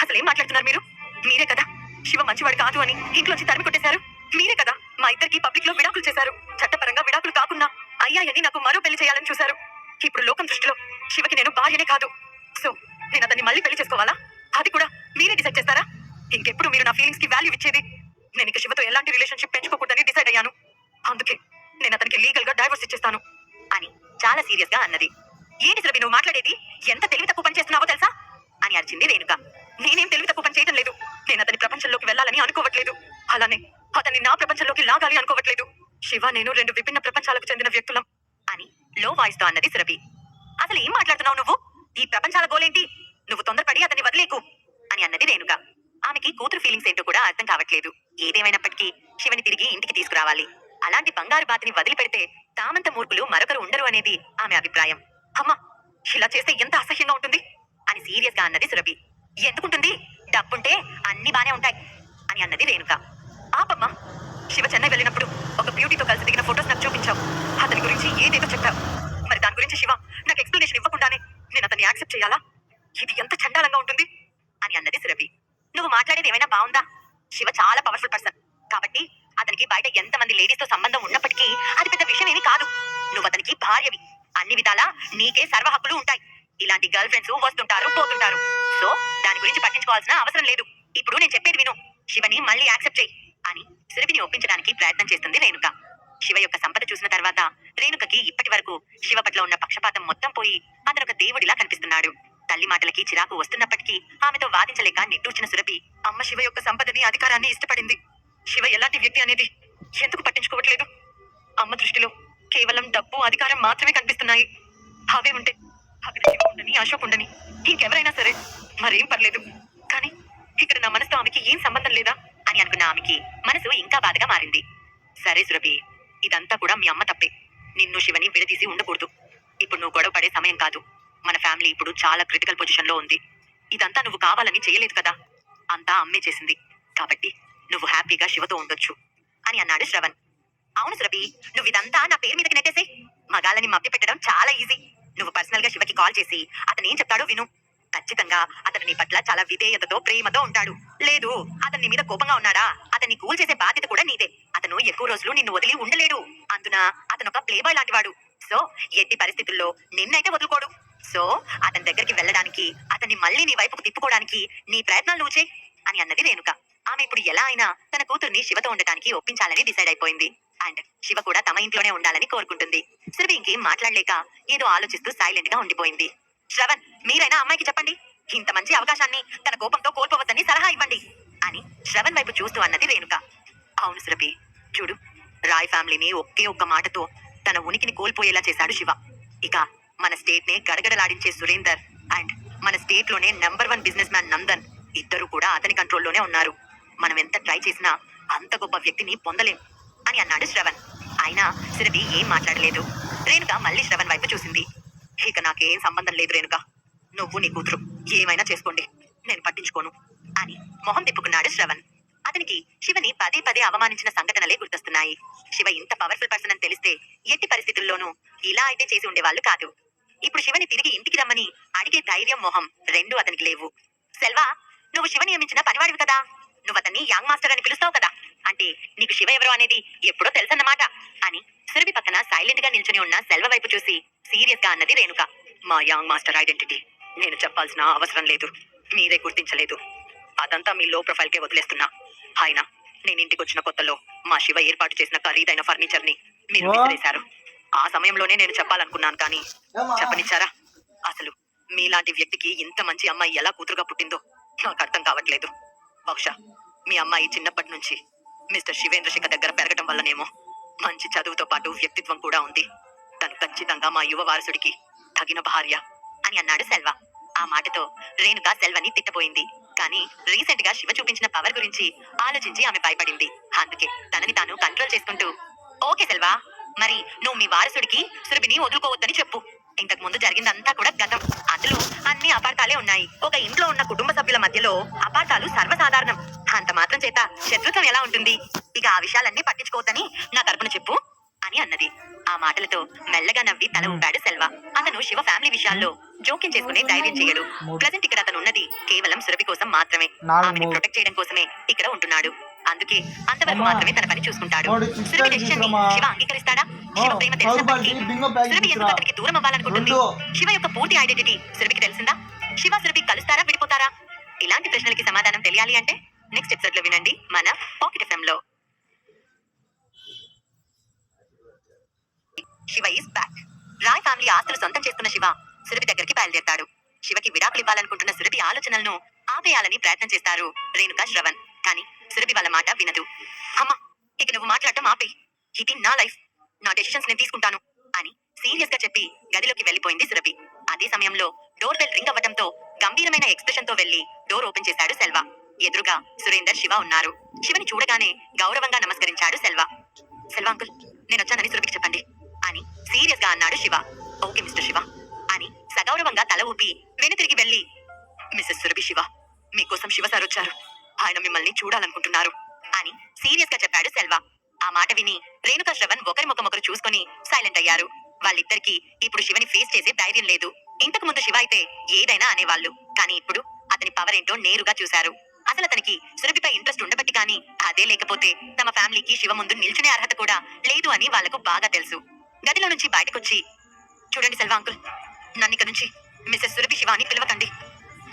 అసలేం మాట్లాడుతున్నారు మీరు? మీరే కదా శివ మంచివాడు కాదు అని ఇంట్లోంచి తరిమి కొట్టేశారు. మీరే కదా మా ఇద్దరికి పబ్లిక్ లో విడాకులు చేశారు. చట్టపరంగా విడాకులు కాకుండా అయ్యాయని నాకు మరో పెళ్లి చేయాలని చూశారు. ఇప్పుడు లోకం దృష్టిలో శివకి నేను భార్యనే కాదు. సో నేను అతన్ని మళ్ళీ పెళ్లి చేసుకోవాలా? అది కూడా మీరే డిసైడ్ చేస్తారా? ఇంకెప్పుడు మీరు నా ఫీలింగ్స్ కి వాల్యూ ఇచ్చేది? నేను ఇక శివతో ఎలాంటి రిలేషన్షిప్ పెంచుకోకూడదని డిసైడ్ అయ్యాను. అందుకే నేను అతనికి లీగల్ గా డైవర్స్ ఇచ్చేస్తాను అని చాలా సీరియస్ గా అన్నది. ఏంటి సురభి నువ్వు మాట్లాడేది? ఎంత తెలివి తక్కువ పని చేస్తున్నావో తెలుసా అని అరిచింది రేణుక. నేనేం తెలివి తక్కువ పని చేయడం లేదు. నేను అతని ప్రపంచంలోకి వెళ్ళాలని అనుకోవట్లేదు. అలానే అతన్ని నా ప్రపంచంలోకి లాగాలి అనుకోవట్లేదు. శివ నేను రెండు విభిన్న ప్రపంచాలకు చెందిన వ్యక్తులం అని లో వాయిస్ తో అన్నది సురభి. అసలు ఏం మాట్లాడుతున్నావు నువ్వు? ఈ ప్రపంచాల గోలేంటి? నువ్వు తొందరపడి అతన్ని వదిలేకు అని అన్నది రేణుక. ఆమెకి కూతురు ఫీలింగ్స్ ఏంటో కూడా అర్థం కావట్లేదు. ఏదేమైనప్పటికీ శివని తిరిగి ఇంటికి తీసుకురావాలి. అలాంటి బంగారు బాతిని వదిలిపెడితే తామంత మూర్ఖులు మరొకరు ఉండరు అనేది ఆమె అభిప్రాయం. అమ్మా, ఇలా చేస్తే ఎంత అసహ్యంగా ఉంటుంది అని సీరియస్ గా అన్నది సురభి. ఎందుకుంటుంది? డబ్బుంటే అన్ని బానే ఉంటాయి అని అన్నది రేణుక. ఆపమ్మా, శివ చెన్నై వెళ్ళినప్పుడు ఒక బ్యూటీతో కలిసి దిగిన ఫొటోస్ నాకు చూపించావు. అతని గురించి ఏదేదో చెప్పావు. మరి దాని గురించి శివ నాకు ఎక్స్ప్లెనేషన్ ఇవ్వకుండానే నేను అతన్ని యాక్సెప్ట్ చేయాలా? ఇది ఎంత చండాలంగా ఉంటుంది అని అన్నది సురభి. నువ్వు మాట్లాడేది ఏమైనా బాగుందా? శివ చాలా పవర్ఫుల్ పర్సన్ కాబట్టి అతనికి బయట ఎంతమంది లేడీస్ తో సంబంధం ఉన్నప్పటికీ అది పెద్ద విషయం ఏమీ కాదు. నువ్వు అతనికి భార్యవి. అన్ని విధాలా నీకే సర్వ హక్కులు ఉంటాయి. ఇలాంటి గర్ల్ ఫ్రెండ్స్ వస్తుంటారు పోతుంటారు. సో దాని గురించి పట్టించుకోవాల్సిన అవసరం లేదు. ఇప్పుడు నేను చెప్పేది విను. శివని మళ్ళీ యాక్సెప్ట్ చేయి అని సురభిని ఒప్పించడానికి ప్రయత్నం చేస్తుంది రేణుక. శివ యొక్క సంపద చూసిన తర్వాత రేణుకకి ఇప్పటి వరకు శివ పట్ల ఉన్న పక్షపాతం మొత్తం పోయి అతను ఒక దేవుడిలా కనిపిస్తున్నాడు. తల్లి మాటలకి చిరాకు వస్తున్నప్పటికీ ఆమెతో వాదించలేక నిట్టూర్చిన సురభి అమ్మ శివ యొక్క సంపదని అధికారాన్ని ఇష్టపడింది. శివ ఎలాంటి వ్యక్తి అనేది ఎందుకు పట్టించుకోవట్లేదు? అమ్మ దృష్టిలో కేవలం డబ్బు అధికారం మాత్రమే కనిపిస్తున్నాయి. అవే ఉంటే అక్కడ శివ ఉండని అశోక్ ఉండని ఇంకెవరైనా సరే మరేం పర్లేదు. కానీ ఇక్కడ నా మనసుతో ఆమెకి ఏం సంబంధం లేదా అని అనుకున్న ఆమెకి మనసు ఇంకా బాధగా మారింది. సరే సురభి, ఇదంతా కూడా మీ అమ్మ తప్పే. నిన్ను శివని విడదీసి ఉండకూడదు. ఇప్పుడు నువ్వు గొడవ పడే సమయం కాదు. మన ఫ్యామిలీ ఇప్పుడు చాలా క్రిటికల్ పొజిషన్ లో ఉంది. ఇదంతా నువ్వు కావాలని చేయలేదు కదా. అంతా అమ్మే చేసింది. కాబట్టి నువ్వు హ్యాపీగా శివతో ఉండొచ్చు అని అన్నాడు శ్రవణ్. అవును సురభి, నువ్వు ఇదంతా నా పేరు మీదకి నెట్టేసే. మగాళ్ళని మభ్య పెట్టడం చాలా ఈజీ. నువ్వు పర్సనల్ గా శివకి కాల్ చేసి అతను ఏం చెప్తాడో విను. ఖచ్చితంగా అతను నీ పట్ల చాలా విధేయతతో ప్రేమతో ఉంటాడు. లేదు అతని మీద కోపంగా ఉన్నాడా, అతన్ని కూల్ చేసే బాధ్యత కూడా నీదే. అతను ఎక్కువ రోజులు నిన్ను వదిలి ఉండలేడు. అందున అతను ఒక ప్లే బాయ్ లాంటి వాడు. సో ఎట్టి పరిస్థితుల్లో నిన్నైతే వదులుకోడు. సో అతని దగ్గరికి వెళ్ళడానికి, అతన్ని మళ్ళీ నీ వైపుకు తిప్పుకోవడానికి నీ ప్రయత్నాలు నువ్వు చేయి అని అన్నది రేణుక. ఆమె ఇప్పుడు ఎలా అయినా తన కూతుర్ని శివతో ఉండటానికి ఒప్పించాలని డిసైడ్ అయిపోయింది. అండ్ శివ కూడా తమ ఇంట్లోనే ఉండాలని కోరుకుంటుంది. సురభి ఇంకేం మాట్లాడలేక ఏదో ఆలోచిస్తూ సైలెంట్ గా ఉండిపోయింది. శ్రవణ్, మీరైనా అమ్మాయికి చెప్పండి. ఇంత మంచి అవకాశాన్ని తన కోపంతో కోల్పోవద్దని సలహా ఇవ్వండి అని శ్రవణ్ వైపు చూస్తూ అన్నది రేణుక. అవును సురభి, చూడు, రాయ్ ఫ్యామిలీని ఒకే ఒక్క మాటతో తన ఉనికిని కోల్పోయేలా చేశాడు శివ. ఇక మన స్టేట్ నే గడగడలాడించే సురేందర్ అండ్ మన స్టేట్ లోనే నెంబర్ 1 బిజినెస్ మ్యాన్ నందన్ ఇద్దరు కూడా అతని కంట్రోల్లోనే ఉన్నారు. మనం ఎంత ట్రై చేసినా అంత గొప్ప వ్యక్తిని పొందలేం అని అన్నాడు శ్రవణ్. అయినా సురభి ఏం మాట్లాడలేదు. రేణుక మళ్ళీ శ్రవణ్ వైపు చూసింది. ఇక నాకేం సంబంధం లేదు రేణుక. నువ్వు నీ కూతురు ఏమైనా చేసుకోండి, నేను పట్టించుకోను అని మొహం తిప్పుకున్నాడు శ్రవణ్. అతనికి శివని పదే పదే అవమానించిన సంఘటనలే గుర్తొస్తున్నాయి. శివ ఇంత పవర్ఫుల్ పర్సన్ అని తెలిస్తే ఎట్టి పరిస్థితుల్లోనూ ఇలా అయితే చేసి ఉండేవాళ్ళు కాదు. ఇప్పుడు శివని తిరిగి ఇంటికి రమ్మని అడిగే ధైర్యం, మొహం రెండూ అతనికి లేవు. సెల్వా, నువ్వు శివ నియమించిన పనివాడివి కదా. నువ్వు అతన్ని యాంగ్ మాస్టర్ అని పిలుస్తావు కదా. అంటే నీకు శివ ఎవరో అనేది ఎప్పుడో తెలుసన్నమాట అని సురభి పక్కన సైలెంట్ గా నిల్చుని ఉన్న సెల్వ వైపు చూసి సీరియస్ గా అన్నది రేణుక. మా యాంగ్ మాస్టర్ ఐడెంటిటీ నేను చెప్పాల్సిన అవసరం లేదు. మీరే గుర్తించలేదు. అదంతా మీ లో ప్రొఫైల్ కే వదిలేస్తున్నా. అయినా నేను ఇంటికి వచ్చిన కొత్తలో మా శివ ఏర్పాటు చేసిన ఖరీదైన ఫర్నిచర్ ని మీరు విసిరేశారు. ఆ సమయంలోనే నేను చెప్పాలనుకున్నాను, కానీ చెప్పనిచ్చారా? అసలు మీలాంటి వ్యక్తికి ఇంత మంచి అమ్మాయి ఎలా కూతురుగా పుట్టిందో నాకు అర్థం కావట్లేదు. బహుశా మీ అమ్మాయి చిన్నప్పటి నుంచి మిస్టర్ శివేంద్ర శేఖర్ దగ్గర పెరగటం వల్లనేమో మంచి చదువుతో పాటు వ్యక్తిత్వం కూడా ఉంది. తను ఖచ్చితంగా మా యువ వారసుడికి తగిన భార్య అని అన్నాడు సెల్వ. ఆ మాటతో రేణుక సెల్వని తిట్టపోయింది. కానీ రీసెంట్ గా శివ చూపించిన పవర్ గురించి ఆలోచించి ఆమె భయపడింది. అందుకే తనని తాను కంట్రోల్ చేసుకుంటూ, ఓకే సెల్వా, మరి నువ్వు మీ వారసుడికి సురభిని వదులుకోవద్దని చెప్పు. ఇంతకు ముందు జరిగిందంతా కూడా గతం. అందులో అన్ని అపార్థాలే ఉన్నాయి. ఒక ఇంట్లో ఉన్న కుటుంబ సభ్యుల మధ్యలో అపార్థాలు సర్వసాధారణం. అంత మాత్రం చేత శత్రుత్వం ఎలా ఉంటుంది? ఇక ఆ విషయాలన్నీ పట్టించుకోవద్దని నా తరపున చెప్పు అని అన్నది. ఆ మాటలతో మెల్లగా నవ్వి తల ఊపాడు సెల్వ. అతను శివ ఫ్యామిలీ విషయాల్లో జోక్యం చేసుకునే ధైర్యం చేయడు. ప్రజెంట్ ఇక్కడ అతను ఉన్నది కేవలం సురభి కోసం మాత్రమే. ఆమెని ప్రొటెక్ట్ చేయడం కోసమే ఇక్కడ ఉంటున్నాడు. అందుకే అంతవరకు అమ్మా, మాత్రమే తన పని చూసుకుంటాడు. వాడు సురభి చికెన్ డెసిషన్ ని తీసుకురమ్మా. శివ అంగీకరిస్తాడా? శివ ప్రేమ తెలిసినప్పటికీ సౌరభానికి బింగో ప్యాకెట్ సురభి ఎందుకు తీసుకురా. అతనికి దూరం అవ్వాలనుకుంటుంది? 2. శివ యొక్క పూర్తి ఐడెంటిటీ సురభికి తెలిసిందా? శివ సురభి కలుస్తారా, విడిపోతారా? ఇలాంటి ప్రశ్నలకి సమాధానం తెలియాలి అంటే నెక్స్ట్ ఎపిసోడ్ లో వినండి మన పాకెట్ ఎఫ్ఎం లో. Shiva is back. Roy family ఆస్తులు సొంతం చేసుకున్న శివ సురభి దగ్గరికి బయలుదేరతాడు. శివకి విడాకులు ఇవ్వాలనుకుంటున్న సురభి ఆలోచనలను ఆపేయాలని ప్రయత్నం చేస్తారు రేణుక, శ్రవణ్. కానీ సురభి వాళ్ళ మాట వినదు. అమ్మా, ఇక నువ్వు మాట్లాడటం ఆపే. ఇది నా లైఫ్, నా డెసిషన్స్ నేను తీసుకుంటాను అని సీరియస్ గా చెప్పి గదిలోకి వెళ్లిపోయింది సురభి. అదే సమయంలో డోర్ బెల్ రింగ్ అవ్వడంతో గంభీరమైన ఎక్స్ప్రెషన్ తో వెళ్లి డోర్ ఓపెన్ చేశాడు సెల్వ. ఎదురుగా సురేందర్, శివ ఉన్నారు. శివని చూడగానే గౌరవంగా నమస్కరించాడు సెల్వ. సెల్వ అంకుల్, నేను వచ్చానని సురభికి చెప్పండి అని సీరియస్ గా అన్నాడు శివ. ఓకే మిస్టర్ శివ అని సగౌరవంగా తల ఊపి వెనుతిరిగి వెళ్లి, మిస్సెస్ సురభి, శివ మీకోసం శివ సార్ వచ్చారు. ఆయన మిమ్మల్ని చూడాలనుకుంటున్నారు అని సీరియస్ గా చెప్పాడు సెల్వ. ఆ మాట విని రేణుక, శ్రవణ్ ఒకరి ముఖమొకరు చూసుకొని సైలెంట్ అయ్యారు. వాళ్ళిద్దరికి ఇప్పుడు శివని ఫేస్ చేసే ధైర్యం లేదు. ఇంతకు ముందు శివ అయితే ఏదైనా అనేవాళ్ళు, కానీ ఇప్పుడు అతని పవర్ ఏంటో నేరుగా చూశారు. అసలు అతనికి సురభిపై ఇంట్రెస్ట్ ఉండబట్టి కానీ, అదే లేకపోతే తమ ఫ్యామిలీకి శివ ముందు నిల్చునే అర్హత కూడా లేదు అని వాళ్లకు బాగా తెలుసు. గదిలో నుంచి బయటకొచ్చి, చూడండి సెల్వ అంకుల్, నన్నిక నుంచి మిస్సెస్ సురభి శివ అని పిలవకండి.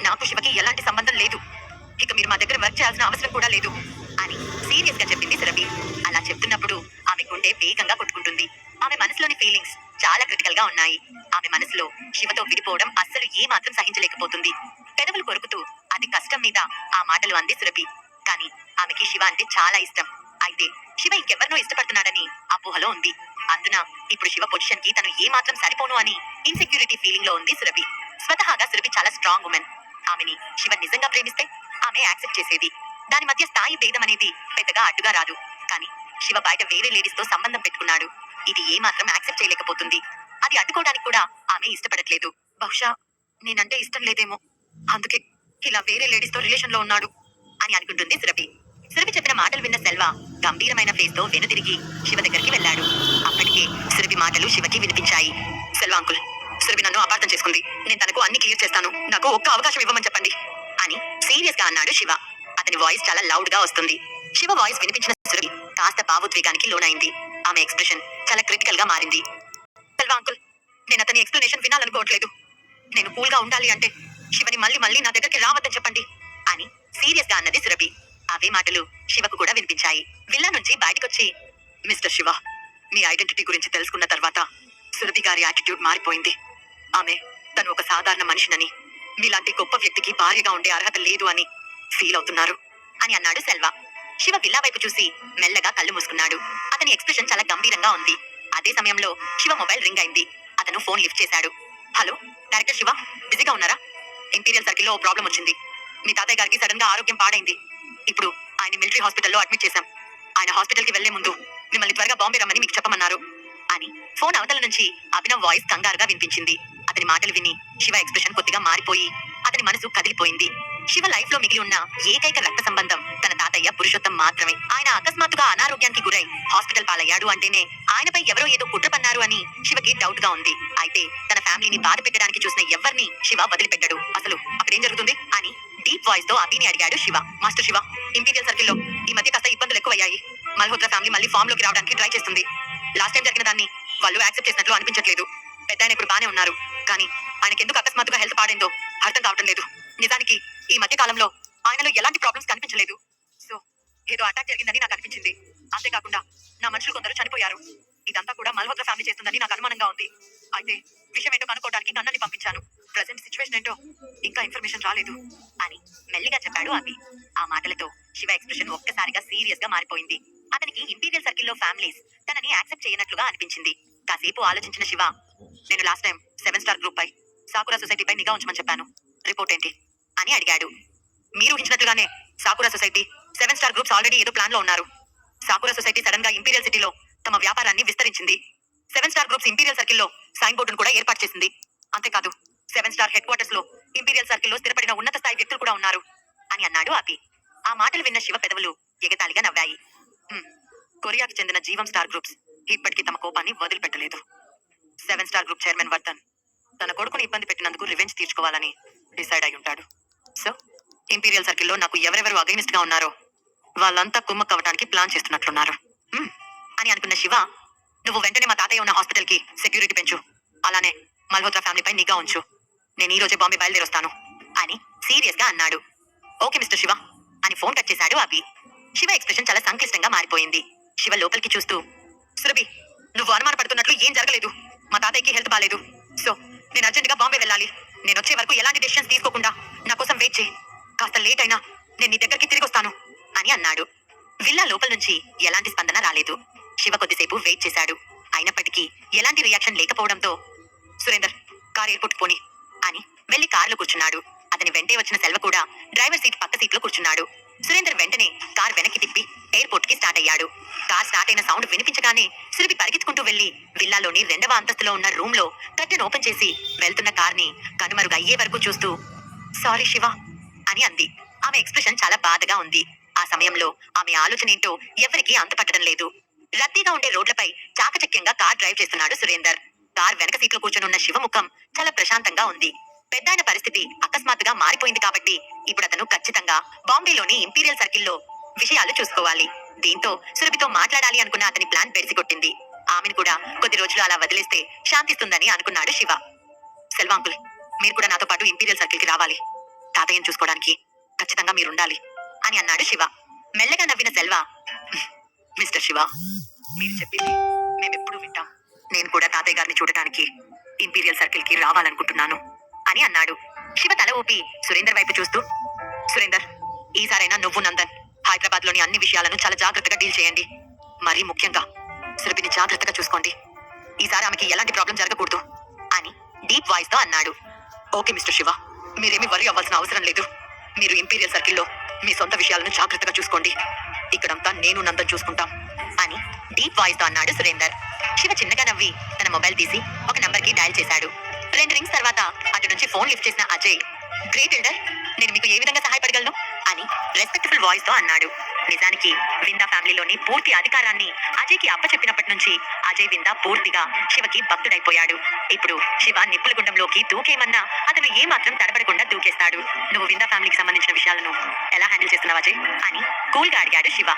నాకు శివకి ఎలాంటి సంబంధం లేదు. ఇక మీరు మా దగ్గర వర్క్ చేయాల్సిన అవసరం కూడా లేదు అని సీరియస్ గా చెప్పింది సురభి. అలా చెప్తున్నప్పుడు ఆమె గుండె వేగంగా కొట్టుకుంటుంది. ఆమె మనసులోని ఫీలింగ్స్ చాలా క్రిటికల్ గా ఉన్నాయి. ఆమె మనసులో శివతో విడిపోవడం అస్సలు ఏ మాత్రం సహించలేకపోతుంది. పెదవులు కొరుకుతూ అతి కష్టం మీద ఆ మాటలు అంది సురభి. కానీ ఆమెకి శివ అంటే చాలా ఇష్టం. అయితే శివ ఇంకెవరినో ఇష్టపడుతున్నాడని అపోహలో ఉంది. అందున ఇప్పుడు శివ పొజిషన్ కి తను ఏ మాత్రం సరిపోను అని ఇన్సెక్యూరిటీ ఫీలింగ్ లో ఉంది సురభి. స్వతహాగా సురభి చాలా స్ట్రాంగ్ ఉమెన్. ఆమెని శివ నిజంగా ప్రేమిస్తే ఆమె యాక్సెప్ట్ చేసేది. దాని మధ్య స్థాయి భేదం అనేది పెద్దగా అడ్డుగా రాదు. కానీ శివ బయట వేరే లేడీస్ తో సంబంధం పెట్టుకున్నాడు. ఇది ఏ మాత్రం యాక్సెప్ట్ చేయలేకపోతుంది. అది అడ్డుకోవడానికి కూడా ఆమె ఇష్టపడట్లేదు. బహుశా నేనంటే ఇష్టం లేదేమో, అందుకే ఇలా వేరే లేడీస్ తో రిలేషన్ లో ఉన్నాడు అని అనుకుంటుంది సురభి. సురభి చెప్పిన మాటలు విన్న సెల్వ గంభీరమైన ఫేస్ తో వెనుదిరిగి శివ దగ్గరికి వెళ్ళాడు. అప్పటికే సురభి మాటలు శివకి వినిపించాయి. సెల్వ అంకుల్, సురభి నన్ను అపార్థం చేసుకుంది. నేను తనకు అన్ని క్లియర్ చేస్తాను. నాకు ఒక్క అవకాశం ఇవ్వమని చెప్పండి అని సీరియస్ గా అన్నాడు శివ. అతని వాయిస్ చాలా లౌడ్ గా వస్తుంది. శివ వాయిస్ వినిపించిన సురభి కాస్త భావోద్వేగానికి లోనైంది. ఆమె ఎక్స్ప్రెషన్ చాలా క్రిటికల్ గా మారింది. సెల్వ అంకుల్, నేను అతని ఎక్స్ప్లెనేషన్ వినాలనుకోవట్లేదు. నేను కూల్ గా ఉండాలి అంటే శివని మళ్ళీ మళ్ళీ నా దగ్గరికి రావద్దని చెప్పండి అని సీరియస్ గా అన్నది సురభి. అవే మాటలు శివకు కూడా వినిపించాయి. విల్లా నుంచి బయటకొచ్చి, మిస్టర్ శివ, మీ ఐడెంటిటీ గురించి తెలుసుకున్న తర్వాత సురభి గారి యాటిట్యూడ్ మారిపోయింది. ఆమె తను ఒక సాధారణ మనిషినని, మీలాంటి గొప్ప వ్యక్తికి భార్యగా ఉండే అర్హత లేదు అని ఫీల్ అవుతున్నారు అని అన్నాడు సెల్వ. శివ విల్లా వైపు చూసి మెల్లగా కళ్ళు మూసుకున్నాడు. అతని ఎక్స్ప్రెషన్ చాలా గంభీరంగా ఉంది. అదే సమయంలో శివ మొబైల్ రింగ్ అయింది. అతను ఫోన్ లిఫ్ట్ చేశాడు. హలో, డైరెక్టర్ శివ, బిజీగా ఉన్నారా? ఇంపీరియల్ సర్కిల్లో ఓ ప్రాబ్లం వచ్చింది. మీ తాతయ్య గారికి సడన్ గా ఆరోగ్యం పాడైంది. ఇప్పుడు ఆయన మిలిటరీ హాస్పిటల్లో అడ్మిట్ చేశాం. ఆయన హాస్పిటల్ కి వెళ్లే ముందు మిమ్మల్ని త్వరగా బాంబే రమ్మని మీకు చెప్పమన్నారు అని ఫోన్ అవతల నుంచి అభినవ్ వాయిస్ కంగారుగా వినిపించింది. అతని మాటలు విని శివ ఎక్స్ప్రెషన్ కొద్దిగా మారిపోయి అతని మనసు కదిలిపోయింది. శివ లైఫ్ లో మిగిలి ఉన్న ఏకైక రక్త సంబంధం తన తాతయ్య పురుషోత్తం మాత్రమే. ఆయన అకస్మాత్తుగా అనారోగ్యానికి గురై హాస్పిటల్ పాలయ్యాడు అంటేనే ఆయనపై ఎవరో ఏదో కుట్ర పన్నారు అని శివకి డౌట్ గా ఉంది. అయితే తన ఫ్యామిలీని బాధ పెట్టడానికి చూసిన ఎవరిని శివ వదిలిపెట్టాడు. అసలు అక్కడేం జరుగుతుంది అని డీప్ వాయిస్ తో అభిని అడిగాడు శివ. మాస్టర్ శివ, ఇంపీరియల్ సర్కిల్లో ఈ మధ్య కాస్త ఇబ్బందులు ఎక్కువయ్యాయి. మల్హోత్రా ఫ్యామిలీ మళ్ళీ ఫామ్ లోకి రావడానికి ట్రై చేస్తుంది. లాస్ట్ టైం జరిగిన దాన్ని వాళ్ళు యాక్సెప్ట్ చేసినట్లు అనిపించట్లేదు. పెద్ద ఆయన ఇప్పుడు బానే ఉన్నారు, కానీ ఆయనకి ఎందుకు అకస్మాత్తుగా హెల్త్ పాడైందో అర్థం కావటం లేదు. నిజానికి ఈ మధ్య కాలంలో ఆయనలో ఎలాంటి ప్రాబ్లమ్స్ కనిపించలేదు. సో ఏదో అటాక్ జరిగిందని నాకు అనిపించింది. అంతేకాకుండా నా మనుషులు కొందరు చనిపోయారు. ఇదంతా కూడా మల్హోత్రా ఫ్యామిలీ చేస్తుందని నాకు అనుమానంగా ఉంది. అయితే విషయం ఏంటో కనుక్కోవడానికి కన్నని పంపించాను. ప్రజెంట్ సిచ్యువేషన్ ఏంటో ఇంకా ఇన్ఫర్మేషన్ రాలేదు అని మెల్లిగా చెప్పాడు అభి. ఆ మాటలతో శివ ఎక్స్ప్రెషన్ ఒక్కసారిగా సీరియస్ గా మారిపోయింది. అతనికి ఇంపీరియల్ సర్కిల్లో ఫ్యామిలీస్ తనని యాక్సెప్ట్ చేయనట్లుగా అనిపించింది. కాసేపు ఆలోచించిన శివ, నేను లాస్ట్ టైం 7 స్టార్ గ్రూప్ పై సాకురా సొసైటీపై నిఘా ఉంచమని చెప్పాను. రిపోర్ట్ ఏంటి అని అడిగాడు. మీరు ఊహించినట్లుగానే Sakura society, 7 star groups already ఏదో ప్లాన్ లో ఉన్నారు. సాకురా సొసైటీ సడన్ గా ఇంపీరియల్ సిటీలో తమ వ్యాపారాన్ని విస్తరించింది. 7 స్టార్ గ్రూప్స్ ఇంపీరియల్ సర్కిల్లో సైన్ బోర్డును కూడా ఏర్పాటు చేసింది. అంతేకాదు 7 స్టార్ హెడ్ క్వార్టర్స్ లో ఇంపీరియల్ సర్కిల్లో స్థిరపడిన ఉన్నత స్థాయి వ్యక్తులు కూడా ఉన్నారు అని అన్నాడు అభి. ఆ మాటలు విన్న శివ పెదవులు ఎగతాళిగా నవ్వాయి. కొరియాకి చెందిన జీవం స్టార్ గ్రూప్స్ ఇప్పటికీ తమ కోపాన్ని వదిలిపెట్టలేదు. 7 స్టార్ గ్రూప్ చైర్మన్ వర్ధన్ తన కొడుకుని ఇబ్బంది పెట్టినందుకు రివెంజ్ తీర్చుకోవాలని డిసైడ్ అయి ఉంటాడు. సో ఇంపీరియల్ సర్కిల్లో నాకు ఎవరెవరు అగైనిస్ట్ గా ఉన్నారో వాళ్ళంతా కుమ్మక్కవటానికి ప్లాన్ చేస్తున్నట్లున్నారు. "హ్మ్" అని అనుకున్న శివ, "నువ్వు వెంటనే మా తాతయ్య ఉన్న హాస్పిటల్‌కి సెక్యూరిటీ పెంచు. అలానే మల్హోత్రా ఫ్యామిలీపై నిఘా ఉంచు. నేను ఈ రోజే బాంబే బయలుదేరొస్తాను" అని సీరియస్‌గా అన్నాడు. "ఓకే మిస్టర్ శివ" అని ఫోన్ కట్ చేశాడు అభి. శివ ఎక్స్‌ప్రెషన్ చాలా సంక్లిష్టంగా మారిపోయింది. శివ లోపలికి చూస్తూ, "సురభి, నువ్వు అనుమానపడుతున్నట్లు ఏం జరగలేదు. మా తాతయ్యకి హెల్త్ బాలేదు. సో, నేను అర్జెంట్‌గా బాంబే వెళ్ళాలి. నేనొచ్చే వరకు ఎలాంటి డెసిషన్స్ తీసుకోకుండా నా కోసం వెయిట్ చెయ్యి. కాస్త లేట్ అయినా నేను నీ దగ్గరికి తిరిగొస్తాను" అని అన్నాడు. విల్లా లోపల నుంచి ఎలాంటి స్పందన రాలేదు. శివ కొద్దిసేపు వెయిట్ చేశాడు. అయినప్పటికీ ఎలాంటి రియాక్షన్ లేకపోవడంతో, "సురేందర్, కార్ ఎయిర్పోర్ట్ పోని" అని వెళ్లి కారులో కూర్చున్నాడు. అతని వెంటే వచ్చిన సెల్వ కూడా డ్రైవర్ సీట్ పక్క సీట్లో కూర్చున్నాడు. సురేందర్ వెంటనే కార్ వెనక్కి తిప్పి ఎయిర్పోర్ట్ కి స్టార్ట్ అయ్యాడు. కార్ స్టార్ట్ అయిన సౌండ్ వినిపించగానే సురభి పరిగెత్తుకుంటూ వెళ్లి విల్లాలోని 2వ అంతస్తులో ఉన్న రూమ్ లో కర్టెన్ ఓపెన్ చేసి వెళ్తున్న కార్ ని కనుమరుగు అయ్యే వరకు చూస్తూ, "సారీ శివ" అని అంది. ఆమె ఎక్స్ప్రెషన్ చాలా బాధగా ఉంది. ఆ సమయంలో ఆమె ఆలోచన ఏంటో ఎవరికీ అంతుపట్టడం లేదు. రద్దీగా ఉండే రోడ్లపై చాకచక్యంగా కార్ డ్రైవ్ చేస్తున్నాడు సురేందర్. కార్ వెనక సీట్లో కూర్చొనున్న శివ ముఖం చాలా ప్రశాంతంగా ఉంది. పెద్దాయన పరిస్థితి అకస్మాత్తుగా మారిపోయింది కాబట్టి ఇప్పుడు అతను ఖచ్చితంగా బాంబేలోని ఇంపీరియల్ సర్కిల్లో విషయాలు చూసుకోవాలి. దీంతో సురభితో మాట్లాడాలి అనుకున్న అతని ప్లాన్ బెడిసికొట్టింది. ఆమెను కూడా కొద్ది రోజులు అలా వదిలేస్తే శాంతిస్తుందని అనుకున్నాడు శివ. "సెల్వా అంకుల్, మీరు కూడా నాతో పాటు ఇంపీరియల్ సర్కిల్ కి రావాలి. తాతయ్యను చూసుకోవడానికి ఖచ్చితంగా మీరుండాలి" అని అన్నాడు శివ. మెల్లగా నవ్విన సెల్వ, "మిస్టర్ శివ, మీరు చెప్పింది మేమెప్పుడూ వింటాం. నేను కూడా తాతయ్య గారిని చూడటానికి ఇంపీరియల్ సర్కిల్ కి రావాలనుకుంటున్నాను" అని అన్నాడు. శివ తల ఊపి సురేందర్ వైపు చూస్తూ, "సురేందర్, ఈసారైనా నువ్వు నందన్ హైదరాబాద్ లోని అన్ని విషయాలను చాలా జాగ్రత్తగా డీల్ చేయండి. మరీ ముఖ్యంగా సురభిని జాగ్రత్తగా చూసుకోండి. ఈసారి ఆమెకి ఎలాంటి ప్రాబ్లం జరగకూడదు" అని డీప్ వాయిస్ తో అన్నాడు. "ఓకే మిస్టర్ శివ, మీరేమీ వరి అవ్వాల్సిన అవసరం లేదు. మీరు ఇంపీరియల్ సర్కిల్లో మీ సొంత విషయాలను జాగ్రత్తగా చూసుకోండి. ఇక్కడంతా నేను నందన్ చూసుకుంటాం" అని డీప్ వాయిస్ తో అన్నాడు సురేందర్. శివ చిన్నగా నవ్వి తన మొబైల్ తీసి ఒక నంబర్ కి డయల్ చేశాడు. 2 రింగ్స్ తర్వాత అటు నుంచి ఫోన్ లిఫ్ట్ చేసిన అజయ్, "గ్రేట్ ఎల్డర్, నేను మీకు ఏ విధంగా సహాయపడగలను" అని రెస్పెక్ట్ఫుల్ వాయిస్ తో అన్నాడు. నిజానికి విందా ఫ్యామిలీలోని పూర్తి అధికారాన్ని అజయ్ కి అప్పచెప్పినప్పటి నుంచి అజయ్ విందా పూర్తిగా శివకి భక్తుడైపోయాడు. ఇప్పుడు శివ నిప్పుల గుండంలోకి దూకేమన్నా అతను ఏ మాత్రం తడబడకుండా దూకేస్తాడు. "నువ్వు విందా ఫ్యామిలీకి సంబంధించిన విషయాలను ఎలా హ్యాండిల్ చేస్తున్నావు అజయ్" అని కూల్ గా అడిగాడు శివ.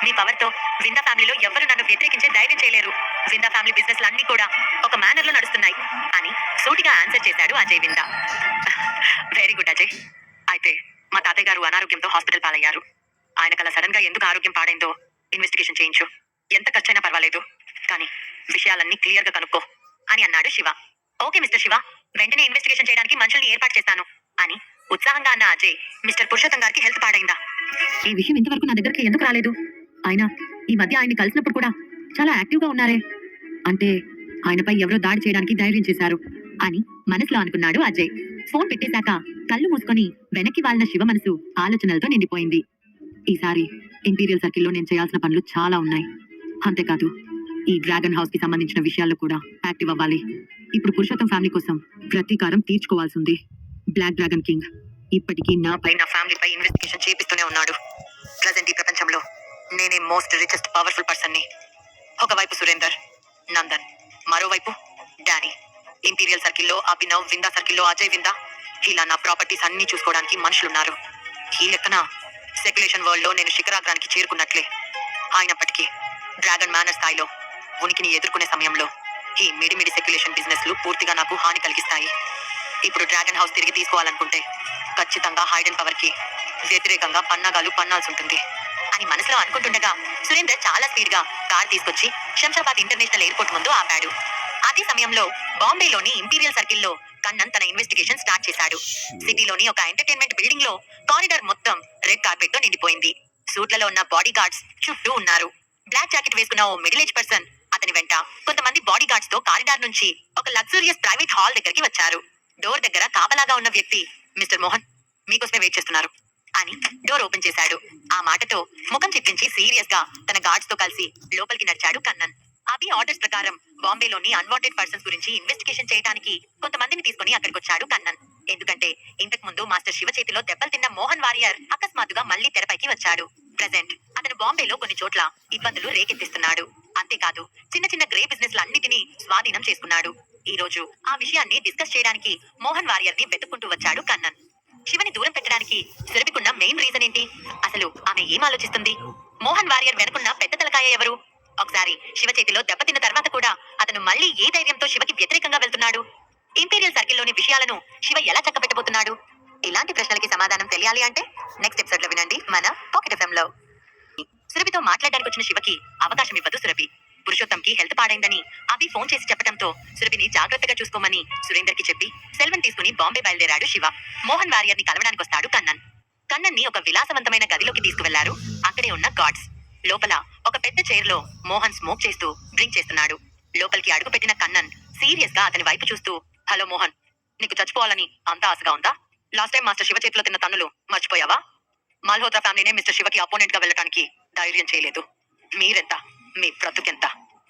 "మీ పవర్ తో విందా ఫ్యామిలీలో ఎవరు నన్ను వ్యతిరేకించే ధైర్యం చేయలేరు. విందా ఫ్యామిలీ బిజినెస్ అన్ని కూడా ఒక మేనర్ లో నడుస్తున్నాయి" అని సూటిగా ఆన్సర్ చేశాడు అజయ్ విందా. "Very good Ajay. అయితే మా తాతయ్య గారు అనారోగ్యంతో హాస్పిటల్ పాలయ్యారు. ఆయనకలా సడన్ గా ఎందుకు ఆరోగ్యం పాడైందో ఇన్వెస్టిగేషన్ చేయించు. ఎంత ఖర్చైనా పర్వాలేదు, కానీ విషయాలన్నీ క్లియర్ గా కనుక్కో" అని అన్నాడు శివ. "ఓకే మిస్టర్ శివ, వెంటనే ఇన్వెస్టిగేషన్ చేయడానికి మనుషుల్ని ఏర్పాటు చేస్తాను" అని ఉత్సాహంగా అన్న అజయ్, "మిస్టర్ పురుషోత్తం గారికి హెల్త్ పాడైందా? ఈ విషయం ఇంతవరకు నా దగ్గరికి ఎందుకు రాలేదు? ఆయన ఈ మధ్య ఆయన్ని కలిసినప్పుడు కూడా చాలా యాక్టివ్ గా ఉన్నారే. అంటే ఆయనపై ఎవరో దాడి చేయడానికి ధైర్యం చేశారు" అని మనసులో అనుకున్నాడు అజయ్. ఫోన్ పెట్టేశాక కళ్ళు మూసుకొని వెనక్కి వాలిన శివ మనసు ఆలోచనలతో నిండిపోయింది. ఈసారి ఇంపీరియల్ సర్కిల్లో నేను చేయాల్సిన పనులు చాలా ఉన్నాయి. అంతేకాదు, ఈ డ్రాగన్ హౌస్ కి సంబంధించిన విషయాల్లో కూడా యాక్టివ్ అవ్వాలి. ఇప్పుడు పురుషోత్తం ఫ్యామిలీ కోసం ప్రతీకారం తీర్చుకోవాల్సి ఉంది. బ్లాక్ డ్రాగన్ కింగ్ ఇప్పటికీ నాపై నా ఫ్యామిలీపై ఇన్వెస్టిగేషన్ చేపిస్తూనే ఉన్నాడు. ప్రజెంట్ ఈ ప్రపంచంలో నేనే మోస్ట్ రిచెస్ట్ పవర్ఫుల్ పర్సన్ ని. ఒకవైపు సురేందర్, నందన్, మరోవైపు డానీ. ఇంపీరియల్ సర్కిల్లో అభినవ్, విందా సర్కిల్లో అజయ్ విందా. ఇలా నా ప్రాపర్టీస్ అన్ని చూసుకోవడానికి మనుషులున్నారు. ఈ లెక్కన సెక్యులేషన్ వరల్డ్ లో నేను శిఖరాగ్రానికి చేరుకున్నట్లే. అయినప్పటికీ డ్రాగన్ మేనర్ స్థాయిలో ఉనికిని ఎదుర్కొనే సమయంలో ఈ మిడిమిడి సెక్యులేషన్ బిజినెస్ లు పూర్తిగా నాకు హాని కలిగిస్తాయి. ఇప్పుడు డ్రాగన్ హౌస్ తిరిగి తీసుకోవాలనుకుంటే ఖచ్చితంగా హైడెన్ పవర్ కి వ్యతిరేకంగా పన్నాగాలు పన్నాల్సి ఉంటుంది అని మనసులో అనుకుంటుండగా సురేందర్ చాలా స్పీడ్ గా కార్ తీసుకొచ్చి శంషాబాద్ ఇంటర్నేషనల్ ఎయిర్పోర్ట్ ముందు ఆపాడు. అదే సమయంలో బాంబేలోని ఇంపీరియల్ సర్కిల్లో కన్నన్ తన ఇన్వెస్టిగేషన్ స్టార్ట్ చేశాడు. సిటీలోని ఒక ఎంటర్టైన్మెంట్ బిల్డింగ్ లో కారిడార్ మొత్తం రెడ్ కార్పెట్ తో నిండిపోయింది. సూట్లలో ఉన్న బాడీ గార్డ్స్ చుట్టూ ఉన్నారు. బ్లాక్ జాకెట్ వేసుకున్న ఓ మిడిల్ ఏజ్ పర్సన్, అతని వెంట కొంతమంది బాడీ గార్డ్స్ తో కారిడార్ నుంచి ఒక లగ్జూరియస్ ప్రైవేట్ హాల్ దగ్గరికి వచ్చారు. డోర్ దగ్గర కాపలాగా ఉన్న వ్యక్తి, "మిస్టర్ మోహన్, మీకోసమే వెయిట్ చేస్తున్నారు" అని డోర్ ఓపెన్ చేశాడు. ఆ మాటతో ముఖం చిట్లించి సీరియస్ గా తన గార్డ్స్ తో కలిసి లోపలికి నడిచాడు కన్నన్. అభి ఆర్డర్స్ ప్రకారం బాంబేలోని అన్వాంటెడ్ పర్సన్స్ గురించి ఇన్వెస్టిగేషన్ చేయడానికి కొంతమందిని తీసుకుని అక్కడికొచ్చాడు కన్నన్. ఎందుకంటే ఇంతకు ముందు మాస్టర్ శివ చేతిలో దెబ్బలు తిన్న మోహన్ వారియర్ అకస్మాత్తుగా మళ్లీ తెరపైకి వచ్చాడు. ప్రెజెంట్ అతను బాంబేలో కొన్ని చోట్ల ఇబ్బందులు రేకెత్తిస్తున్నాడు. అంతేకాదు, చిన్న చిన్న గ్రే బిజినెస్ లన్నిటినీ స్వాధీనం చేసుకున్నాడు. ఈ రోజు ఆ విషయాన్ని డిస్కస్ చేయడానికి మోహన్ వారియర్ ని వెతుక్కుంటూ వచ్చాడు కన్నన్. శివని దూరం పెట్టడానికి సురభికున్న మెయిన్ రీజన్ ఏంటి? అసలు ఆమె ఏం ఆలోచిస్తుంది? మోహన్ వారియర్ వెనుకున్న పెద్ద తలకాయ ఎవరు? ఒకసారి శివ చేతిలో దెబ్బతిన్న తర్వాత కూడా అతను మళ్ళీ ఏ ధైర్యంతో శివకి వ్యతిరేకంగా వెళ్తున్నాడు? ఇంపీరియల్ సర్కిల్లోని విషయాలను శివ ఎలా చక్కబెట్టబోతున్నాడు? ఇలాంటి ప్రశ్నలకి సమాధానం తెలియాలి అంటే నెక్స్ట్ ఎపిసోడ్ లో వినండి మన పాకెట్ ఎఫ్ఎం లో. సురభితో మాట్లాడడానికి వచ్చిన శివకి అవకాశం ఇవ్వదు సురభి. పురుషోత్తంకి హెల్త్ పాడైందని అభి ఫోన్ చేసి చెప్పడంతో సురభిని జాగ్రత్తగా చూసుకోమని సురేందర్ కి చెప్పి సెల్వన్ తీసుకుని బాంబే బయలుదేరాడు శివ. మోహన్ వారియర్ ని కలవడానికి వస్తాడు కన్నన్. కన్నన్ ని ఒక విలాసవంతమైన గదిలోకి తీసుకువెళ్లారు. అక్కడే ఉన్న గార్డ్స్. లోపల ఒక పెద్ద చైర్ లో మోహన్ స్మోక్ చేస్తూ డ్రింక్ చేస్తున్నాడు. లోపలికి అడుగు పెట్టిన కన్నన్ సీరియస్ గా అతని వైపు చూస్తూ, హలో మోహన్, నీకు చచ్చిపోవాలని అంత ఆశగా ఉందా? లాస్ట్ టైం మాస్టర్ శివ చేతిలో తిన్న తన్నులు మర్చిపోయావా? మల్హోత్రా ఫ్యామిలీనే మిస్టర్ శివకి అపోనెంట్ గా వెళ్ళడానికి ధైర్యం చేయలేదు. మీరెంత, మీ బ్రతుకెంత?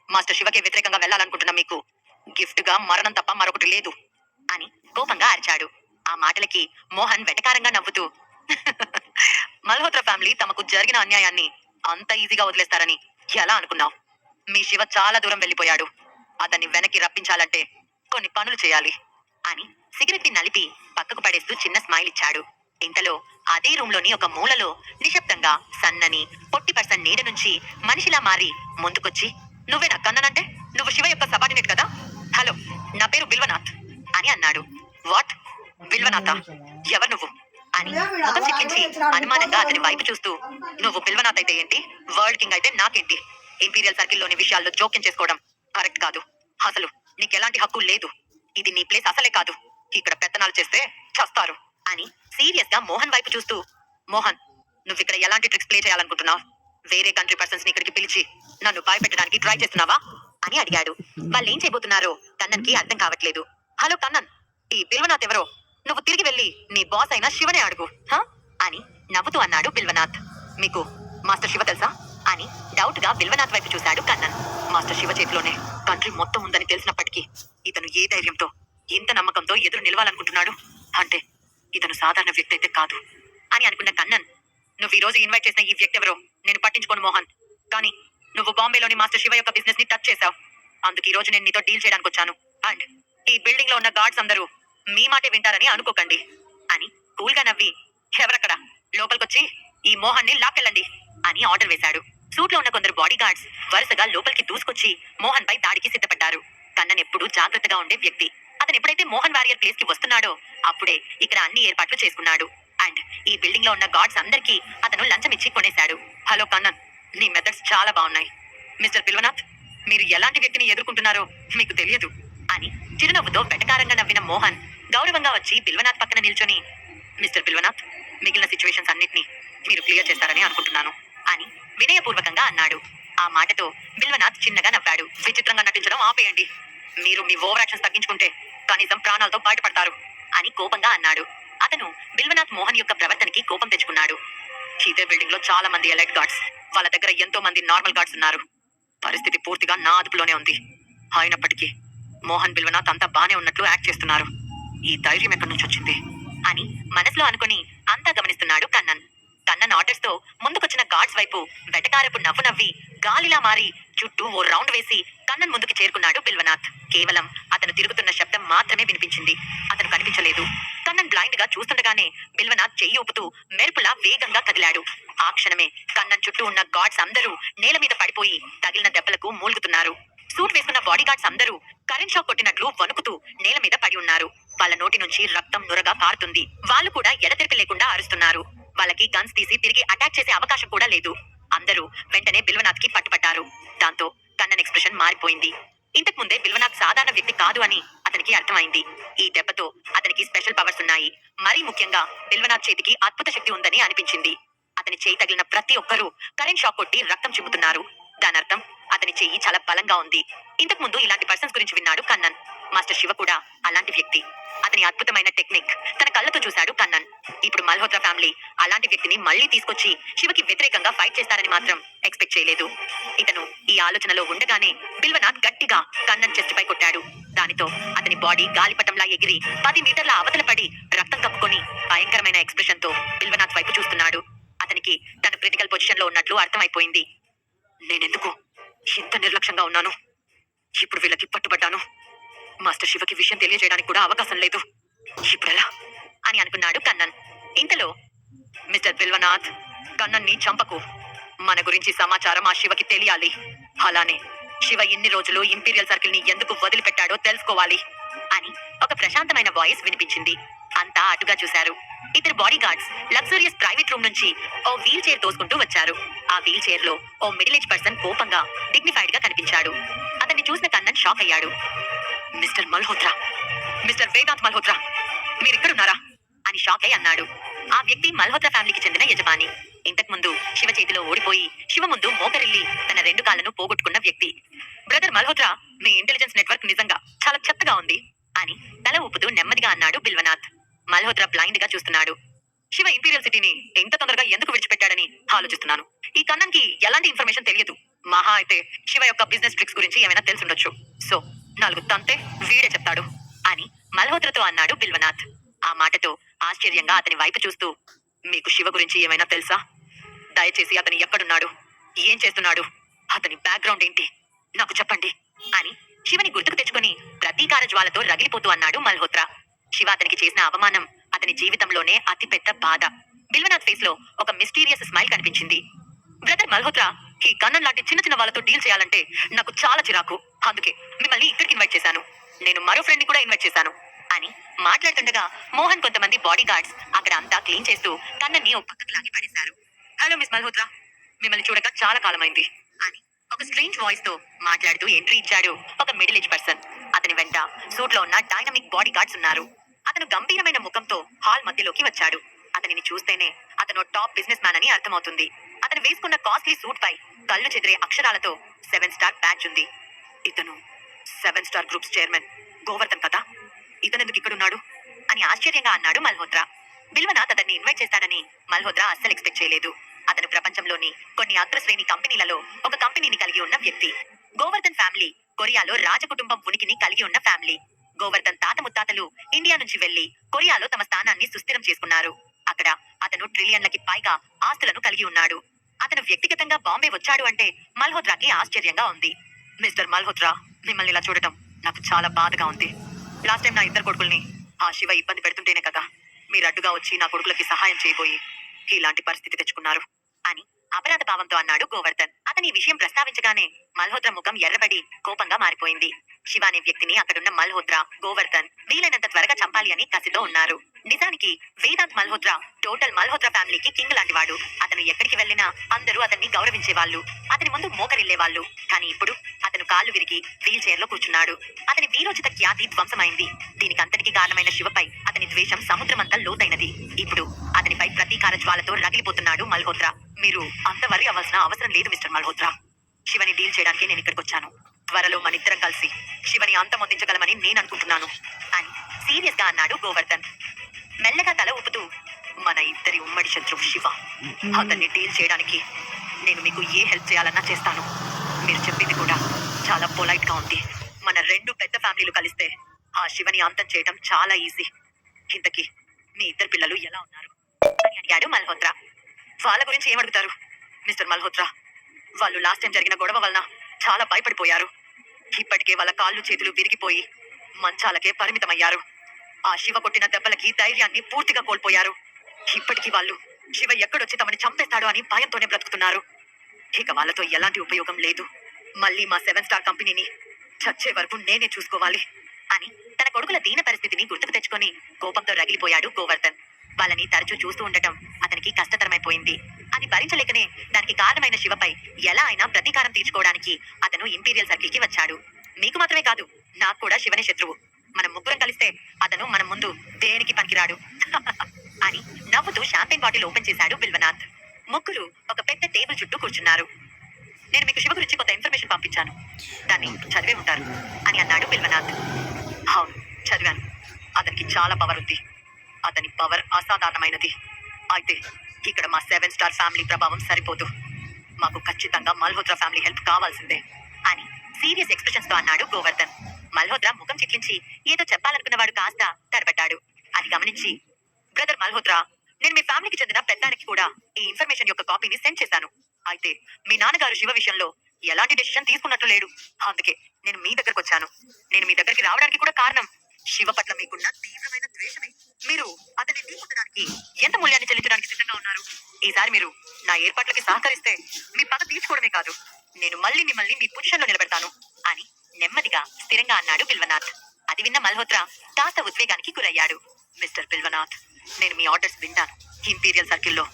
మాస్టర్ శివకి వ్యతిరేకంగా వెళ్ళాలనుకుంటున్న మీకు గిఫ్ట్ గా మరణం తప్ప మరొకటి లేదు అని కోపంగా అరిచాడు. ఆ మాటలకి మోహన్ వెటకారంగా నవ్వుతూ, మల్హోత్రా ఫ్యామిలీ తమకు జరిగిన అన్యాయాన్ని అంత ఈజీగా వదిలేస్తారని ఎలా అనుకున్నావు? మీ శివ చాలా దూరం వెళ్ళిపోయాడు. అతన్ని వెనక్కి రప్పించాలంటే కొన్ని పనులు చేయాలి అని సిగరెట్ ని నలిపి పక్కకు పడేస్తూ చిన్న స్మైల్ ఇచ్చాడు. ఇంతలో అదే రూమ్ లోని ఒక మూలలో నిశ్శబ్దంగా సన్నని పొట్టి పర్సన్ నీడ నుంచి మనిషిలా మారి ముందుకొచ్చి, నువ్వే నా కన్ననంటే? నువ్వు శివ యొక్క సబార్డినేట్ కదా? హలో, నా పేరు బిల్వనాథ్ అని అన్నాడు. వాట్? బిల్వనాథా? ఎవరు నువ్వు అని ముఖం చిట్లించి అనుమానంగా అతని వైపు చూస్తూ, నువ్వు బిల్వనాథ్ అయితే ఏంటి, వరల్డ్ కింగ్ అయితే నాకేంటి? ఇంపీరియల్ సర్కిల్లోని విషయాల్లో జోక్యం చేసుకోవడం కరెక్ట్ కాదు. అసలు నీకెలాంటి హక్కు లేదు. ఇది నీ ప్లేస్ అసలే కాదు. ఇక్కడ పెత్తనాలు చేస్తే చస్తారు అని సీరియస్ గా మోహన్ వైపు చూస్తూ, మోహన్, నువ్వు ఇక్కడ ఎలాంటి ట్రిక్స్ ప్లే చేయాలనుకుంటున్నావు? వేరే కంట్రీ పర్సన్స్ ని ఇక్కడికి పిలిచి నన్ను భయపెట్టడానికి ట్రై చేస్తున్నావా అని అడిగాడు. వాళ్ళు ఏం చేయబోతున్నారో కన్నన్ కి అర్థం కావట్లేదు. హలో కన్నన్, ఈ బిల్వనాథ్ ఎవరో నువ్వు తిరిగి వెళ్ళి నీ బాస్ అయిన శివనే అడుగు అని నవ్వుతూ అన్నాడు బిల్వనాథ్. మీకు మాస్టర్ శివ తెలుసా అని డౌట్ గా బిల్వనాథ్ వైపు చూశాడు కన్నన్. మాస్టర్ శివ చేతిలోనే కంట్రీ మొత్తం ఉందని తెలిసినప్పటికీ ఇతను ఏ ధైర్యంతో, ఎంత నమ్మకంతో ఎదురు నిలవాలనుకుంటున్నాడు? అంటే ఇతను సాధారణ వ్యక్తి అయితే కాదు అని అనుకున్న కన్నన్, నువ్వు ఈ రోజు ఇన్వైట్ చేసిన ఈ వ్యక్తి ఎవరో నేను పట్టించుకోను మోహన్. కానీ నువ్వు బాంబేలోని మాస్టర్ శివ యొక్క బిజినెస్ ని టచ్ చేశావు. అందుకు ఈ రోజు నేను నీతో డీల్ చేయడానికి వచ్చాను. అండ్ ఈ బిల్డింగ్ లో ఉన్న గార్డ్స్ అందరూ మీ మాటే వింటారని అనుకోకండి అని కూల్ గా నవ్వి, ఎవరక్కడ, లోపలికొచ్చి ఈ మోహన్ ని లాక్కెళ్ళండి అని ఆర్డర్ వేశాడు. సూట్ లో ఉన్న కొందరు బాడీ గార్డ్స్ వరుసగా లోపలికి దూసుకొచ్చి మోహన్ పై దాడికి సిద్ధపడ్డారు. కన్నన్ ఎప్పుడూ జాగ్రత్తగా ఉండే వ్యక్తి. అతను ఎప్పుడైతే మోహన్ వారియర్ ప్లేస్ కి వస్తున్నాడో అప్పుడే ఇక్కడ అన్ని ఏర్పాట్లు చేసుకున్నాడు. అండ్ ఈ బిల్డింగ్ లో ఉన్న గార్డ్స్ అందరికీ అతను లంచం ఇచ్చి కొనేశాడు. హలో కన్నన్, నీ మెథడ్స్ చాలా బాగున్నాయి. మిస్టర్ బిల్వనాథ్, మీరు ఎలాంటి వ్యక్తిని ఎదుర్కొంటున్నారో మీకు తెలియదు అని చిరునవ్వుతో వెటకారంగా నవ్విన మోహన్ గౌరవంగా వచ్చి బిల్వనాథ్ పక్కన నిల్చొని, మిస్టర్ బిల్వనాథ్, మిగిలిన సిచ్యువేషన్స్ అన్నిటినీ మీరు క్లియర్ చేస్తారని అనుకుంటున్నాను అని వినయపూర్వకంగా అన్నాడు. ఆ మాటతో బిల్వనాథ్ చిన్నగా నవ్వాడు. విచిత్రంగా నటించడం ఆపేయండి. మీరు మీ ఓవర్ యాక్షన్స్ తగ్గించుకుంటే కనీసం ప్రాణాలతో బయటపడతారు అని కోపంగా అన్నాడు. అతను బిల్వనాథ్ మోహన్ యొక్క ప్రవర్తనకి కోపం తెచ్చుకున్నాడు. ఇదే బిల్డింగ్ లో చాలా మంది ఎలైట్ గార్డ్స్, వాళ్ళ దగ్గర ఎంతో మంది నార్మల్ గార్డ్స్ ఉన్నారు. పరిస్థితి పూర్తిగా నా అదుపులోనే ఉంది. అయినప్పటికీ మోహన్ బిల్వనాథ్ అంతా బానే ఉన్నట్లు యాక్ట్ చేస్తున్నారు. ఈ ధైర్యం ఎక్కడి నుంచి వచ్చింది అని మనసులో అనుకుని అంతా గమనిస్తున్నాడు కన్నన్. కన్నన్ ఆర్డర్స్ తో ముందుకొచ్చిన గార్డ్స్ వైపు వెటకారపు నవ్వు నవ్వి గాలిలా మారి చుట్టూ ఓ రౌండ్ వేసి కన్నన్ ముందుకు చేరుకున్నాడు బిల్వనాథ్. కేవలం అతను తిరుగుతున్న శబ్దం మాత్రమే వినిపించింది. అతను కనిపించలేదు. కన్నన్ బ్లైండ్ గా చూస్తుండగానే బిల్వనాథ్ చెయ్యి ఊపుతూ మెరుపులా వేగంగా కదిలాడు. ఆ క్షణమే కన్నన్ చుట్టూ ఉన్న గార్డ్స్ అందరూ నేల మీద పడిపోయి తగిలిన దెబ్బలకు మూలుగుతున్నారు. సూట్ వేసుకున్న బాడీ గార్డ్స్ అందరూ కరెంట్ షాక్ కొట్టినట్లు వణుకుతూ నేల మీద పడి ఉన్నారు. వాళ్ళ నోటి నుంచి రక్తం నురగా కారుతుంది. వాళ్ళు కూడా ఎడతెరిపి లేకుండా అరుస్తున్నారు. వాళ్ళకి గన్స్ తీసి తిరిగి అటాక్ చేసే అవకాశం కూడా లేదు. అందరూ వెంటనే బిల్వనాథ్ కి పట్టుపట్టారు. దాంతో కన్నన్ ఎక్స్ప్రెషన్ మారిపోయింది. ఇంతకు ముందే బిల్వనాథ్ సాధారణ వ్యక్తి కాదు అని అతనికి అర్థమైంది. ఈ దెబ్బతో అతనికి స్పెషల్ పవర్స్ ఉన్నాయి. మరీ ముఖ్యంగా బిల్వనాథ్ చేతికి అద్భుత శక్తి ఉందని అనిపించింది. అతని చేయి తగిలిన ప్రతి ఒక్కరూ కరెంట్ షాక్ కొట్టి రక్తం చిమ్ముతున్నారు. దానర్థం అతని చెయ్యి చాలా బలంగా ఉంది. ఇంతకు ముందు ఇలాంటి పర్సన్స్ గురించి విన్నాడు కన్నన్. మాస్టర్ శివ కూడా అలాంటి వ్యక్తి. అతని అద్భుతమైన టెక్నిక్ తన కళ్ళతో చూశాడు కన్నన్. ఇప్పుడు మల్హోత్రా ఫ్యామిలీ అలాంటి వ్యక్తిని మళ్ళీ తీసుకొచ్చి శివకి వ్యతిరేకంగా ఫైట్ చేస్తారని మాత్రం ఎక్స్పెక్ట్ చేయలేదు. ఇతను ఈ ఆలోచనలో ఉండగానే బిల్వనాథ్ గట్టిగా కన్నన్ చెస్ట్ పై కొట్టాడు. దానితో అతని బాడీ గాలిపటంలా ఎగిరి 10 మీటర్ల అవతల పడి రక్తం కప్పుకొని భయంకరమైన ఎక్స్ప్రెషన్ తో బిల్వనాథ్ వైపు చూస్తున్నాడు. అతనికి తన క్రిటికల్ పొజిషన్ లో ఉన్నట్లు అర్థమైపోయింది. నేనెందుకు ఇంత నిర్లక్ష్యంగా ఉన్నాను? ఇప్పుడు వీళ్ళకి పట్టుబడ్డాను. మాస్టర్ శివకి విషయం తెలియజేయడానికి కూడా అవకాశం లేదు. ఇప్పుడెలా అని అనుకున్నాడు కన్నన్. ఇంతలో మిస్టర్ బిల్వనాథ్, కన్నన్ని చంపకు. మన గురించి సమాచారం ఆ శివకి తెలియాలి. అలానే శివ ఇన్ని రోజులు ఇంపీరియల్ సర్కిల్ ని ఎందుకు వదిలిపెట్టాడో తెలుసుకోవాలి అని ఒక ప్రశాంతమైన వాయిస్ వినిపించింది. అంతా అటుగా చూశారు. ఇద్దరు body guards luxurious private room నుంచి ఓ వీల్ చైర్ తోసుకుంటూ వచ్చారు. ఆ వీల్ చైర్ లో ఓ మిడిల్ ఏజ్ పర్సన్ కోపంగా డిగ్నిఫైడ్ గా కనిపించాడు. అతన్ని చూసిన కన్నన్ షాక్ అయ్యాడు. మిస్టర్ మల్హోత్రా, మిస్టర్ వేదాంత్ మల్హోత్రా, మీరిక్కడున్నారా అని షాక్ అయి అన్నాడు. ఆ వ్యక్తి మల్హోత్రా ఫ్యామిలీకి చెందిన యజమాని. ఇంతకు ముందు శివ చేతిలో ఓడిపోయి శివ ముందు మోకరిల్లి తన 2 కాళ్లను పోగొట్టుకున్న వ్యక్తి. బ్రదర్ మల్హోత్రా, మీ ఇంటెలిజెన్స్ నెట్వర్క్ నిజంగా చాలా చెత్తగా ఉంది అని తల ఊపుతూ నెమ్మదిగా అన్నాడు బిల్వనాథ్. మల్హోత్రా బ్లైండ్ గా చూస్తున్నాడు. శివ ఇంపీరియల్ సిటీని ఇంత తొందరగా ఎందుకు విడిచిపెట్టాడని ఆలోచిస్తున్నాను. ఈ కన్నన్కి ఎలాంటి ఇన్ఫర్మేషన్ తెలియదు. మహా అయితే శివ యొక్క బిజినెస్ ట్రిక్స్ గురించి ఏమైనా తెలుసుండొచ్చు. సో 4 తంతే వీడే చెప్తాడు అని మల్హోత్రతో అన్నాడు బిల్వనాథ్. ఆ మాటతో ఆశ్చర్యంగా అతని వైపు చూస్తూ, మీకు శివ గురించి ఏమైనా తెలుసా? దయచేసి అతను ఎక్కడున్నాడు, ఏం చేస్తున్నాడు, అతని బ్యాక్గ్రౌండ్ ఏంటి నాకు చెప్పండి అని శివని గుర్తుకు తెచ్చుకొని ప్రతీకార జ్వాలతో రగిలిపోతూ అన్నాడు మల్హోత్రా. శివ అతనికి చేసిన అవమానం అతని జీవితంలోనే అతిపెద్ద బాధ. బిల్వనాథ్ ఫేస్ లో ఒక మిస్టీరియస్ స్మైల్ కనిపించింది. బ్రదర్ మల్హోత్రా, ఈ కన్నన్ లాంటి చిన్న చిన్న వాళ్ళతో డీల్ చేయాలంటే నాకు చాలా చిరాకు. అందుకే మిమ్మల్ని ఇక్కడికి ఇన్వైట్ చేశాను. నేను మరో ఫ్రెండ్ ని కూడా ఇన్వైట్ చేశాను అని మాట్లాడుతుండగా మోహన్ కొంతమంది బాడీ గార్డ్స్ అక్కడ అంతా క్లీన్ చేస్తూ కన్నన్ని ఒక పక్కకు లాగి పడేశారు. హలో మిస్ మల్హోత్రా, మిమ్మల్ని చూడక చాలా కాలమైంది అని ఒక స్ట్రేంజ్ వాయిస్ తో మాట్లాడుతూ ఎంట్రీ ఇచ్చాడు ఒక మిడిల్ ఏజ్ పర్సన్. అతని వెంట సూట్ లో ఉన్న డైనమిక్ బాడీ గార్డ్స్ ఉన్నారు. అతను గంభీరమైన ముఖంతో హాల్ మధ్యలోకి వచ్చాడు. అతనిని చూస్తేనే అతను టాప్ బిజినెస్ మ్యాన్ అని అర్థమవుతుంది. అతను వేసుకున్న కాస్ట్లీ సూట్ పై కళ్ళు చెదిరే అక్షరాలతో 7 స్టార్ బ్యాడ్జ్ ఉంది. ఇతను 7 స్టార్ గ్రూప్స్ చైర్మన్ గోవర్ధన్ కదా, ఇతనెందుకు ఇక్కడున్నాడు అని ఆశ్చర్యంగా అన్నాడు మల్హోత్రా. బిల్వనాథ్ అతన్ని ఇన్వైట్ చేస్తాడని మల్హోత్రా అస్సలు ఎక్స్పెక్ట్ చేయలేదు. అతను ప్రపంచంలోని కొన్ని అగ్రశ్రేణి కంపెనీలలో ఒక కంపెనీని కలిగి ఉన్న వ్యక్తి. గోవర్ధన్ ఫ్యామిలీ కొరియాలో రాజకుటుంబం ఉనికిని కలిగి ఉన్న ఫ్యామిలీ. గోవర్ధన్ తాత ముత్తాతలు ఇండియా నుంచి వెళ్లి కొరియాలో తమ స్థానాన్ని సుస్థిరం చేసుకున్నారు. అక్కడ అతను ట్రిలియన్లకి పైగా ఆస్తులను కలిగి ఉన్నాడు. అతను వ్యక్తిగతంగా బాంబే వచ్చాడు అంటే మల్హోత్రాకి ఆశ్చర్యంగా ఉంది. మిస్టర్ మల్హోత్రా, మిమ్మల్ని ఇలా చూడటం నాకు చాలా బాధగా ఉంది. లాస్ట్ టైం నా 2 కొడుకుల్ని ఆ శివ ఇబ్బంది పెడుతుంటేనే కదా మీరు అడ్డుగా వచ్చి నా కొడుకులకి సహాయం చేయబోయి ఇలాంటి పరిస్థితి తెచ్చుకున్నారు అని అపరాధ భావంతో అన్నాడు గోవర్ధన్. అతని ఈ విషయం ప్రస్తావించగానే మల్హోత్రా ముఖం ఎర్రబడి కోపంగా మారిపోయింది. శివ అనే వ్యక్తిని అక్కడున్న మల్హోత్రా, గోవర్ధన్ వీలైనంత త్వరగా చంపాలి అని కసితో ఉన్నారు. నిజానికి వేదాంత్ మల్హోత్రా టోటల్ మల్హోత్రా ఫ్యామిలీకి కింగ్ లాంటివాడు. అతను ఎక్కడికి వెళ్ళినా అందరూ అతన్ని గౌరవించేవాళ్ళు, అతని ముందు మోకరిల్లేవాళ్ళు. కానీ ఇప్పుడు అతను కాళ్ళు విరిగి వీల్ చైర్ లో కూర్చున్నాడు. అతని వీరోచిత ఖ్యాతి ధ్వంసమైంది. దీనికి అంతటికి కారణమైన శివపై అతని ద్వేషం సముద్రమంతా లోతైనది. ఇప్పుడు అతనిపై ప్రతీకార జ్వాలతో రగిలిపోతున్నాడు మల్హోత్రా. మీరు అంత వరి అవ్వాల్సిన అవసరం లేదు మిస్టర్ మల్హోత్రా. శివని డీల్ చేయడానికి నేను ఇక్కడికి వచ్చాను. త్వరలో మనిద్దరం కలిసి శివని అంతమొందించగలమని నేను అనుకుంటున్నాను అని సీరియస్ గా అన్నాడు గోవర్ధన్. మెల్లగా తల ఊపుతూ, మన ఇద్దరి ఉమ్మడి శత్రువు శివ, అతన్ని డీల్ చేయడానికి నేను మీకు ఏ హెల్ప్ చేయాలన్నా చేస్తాను. మీరు చెప్పింది కూడా చాలా పొలైట్ గా ఉంది. మన 2 పెద్ద ఫ్యామిలీలు కలిస్తే ఆ శివని అంతం చేయడం చాలా ఈజీ. ఇంతకీ మీ 2 పిల్లలు ఎలా ఉన్నారు అని అడిగాడు మల్హోత్రా. వాళ్ళ గురించి ఏమడుగుతారు మిస్టర్ మల్హోత్రా? వాళ్ళు లాస్ట్ టైం జరిగిన గొడవ వలన చాలా భయపడిపోయారు. ఇప్పటికే వాళ్ళ కాళ్ళు చేతులు విరిగిపోయి మంచాలకే పరిమితమయ్యారు. ఆ శివ కొట్టిన దెబ్బలకి ధైర్యాన్ని పూర్తిగా కోల్పోయారు. ఇప్పటికీ వాళ్ళు శివ ఎక్కడొచ్చి తమని చంపేస్తాడో అని భయంతోనే బ్రతుకుతున్నారు. ఇక వాళ్ళతో ఎలాంటి ఉపయోగం లేదు. మళ్ళీ మా 7 స్టార్ కంపెనీని చచ్చే వరకు నేనే చూసుకోవాలి అని తన కొడుకుల దీన పరిస్థితిని గుర్తుకు తెచ్చుకొని కోపంతో రగిలిపోయాడు గోవర్ధన్. వాళ్ళని తరచూ చూస్తూ ఉండటం అతనికి కష్టతరమైపోయింది. అది భరించలేకనే దానికి కారణమైన శివపై ఎలా అయినా ప్రతీకారం తీర్చుకోవడానికి అతను ఇంపీరియల్ సర్కిల్ కి వచ్చాడు. మీకు మాత్రమే కాదు, నాకు కూడా శివనే శత్రువు. మనం ముగ్గురం కలిస్తే అతను మన ముందు దేనికి పనికిరాడు అని నవ్వుతూ షాంపెయిన్ బాటిల్ ఓపెన్ చేశాడు బిల్వనాథ్. ముగ్గురు ఒక పెద్ద టేబుల్ చుట్టూ కూర్చున్నారు. నేను మీకు శివ గురించి కొంత ఇన్ఫర్మేషన్ పంపించాను, దాన్ని చదివే ఉంటారు అని అన్నాడు బిల్వనాథ్. అవును, చదివాను. అతనికి చాలా పవర్ ఉంది. అతని పవర్ అసాధారణమైనది. అయితే ఇక్కడ మా 7 స్టార్ ఫ్యామిలీ ప్రభావం సరిపోదు. మాకు ఖచ్చితంగా మల్హోత్రా ఫ్యామిలీ హెల్ప్ కావాల్సిందే అని సీరియస్ ఎక్స్ప్రెషన్స్ తో అన్నాడు గోవర్ధన్. మల్హోత్రా ముఖం చిట్లించి ఏదో చెప్పాలనుకున్నవాడు కాస్త తడబడ్డాడు. అది గమనించి, బ్రదర్ మల్హోత్రా, నేను మీ ఫ్యామిలీకి చెందిన పెద్దానికి కూడా ఈ ఇన్ఫర్మేషన్ యొక్క కాపీని సెండ్ చేశాను. అయితే మీ నాన్నగారు శివ విషయంలో ఎలాంటి డెసిషన్ తీసుకున్నట్లు లేడు. అందుకే నేను మీ దగ్గరకు వచ్చాను. నేను మీ దగ్గరికి రావడానికి కూడా కారణం శివ పట్ల మీకున్న తీవ్రమైన ద్వేషమే. మీరు అతన్ని ఢీకొట్టడానికి ఎంత మూల్యాన్ని చెల్లించడానికి సిద్ధంగా ఉన్నారు? ఈసారి మీరు నా ఏర్పాట్లకి సహకరిస్తే మీ పగ తీర్చుకోవడమే కాదు, నేను మళ్ళీ మిమ్మల్ని మీ పొజిషన్‌లో నిలబెడతాను అని నెమ్మదిగా, స్థిరంగా అన్నాడు బిల్వనాథ్. అది విన్న మల్హోత్రా కాస్త ఉద్వేగానికి గురయ్యాడు. మిస్టర్ బిల్వనాథ్, నేను మీ ఆర్డర్స్ వింటాను. ఇంపీరియల్ సర్కిల్‌లో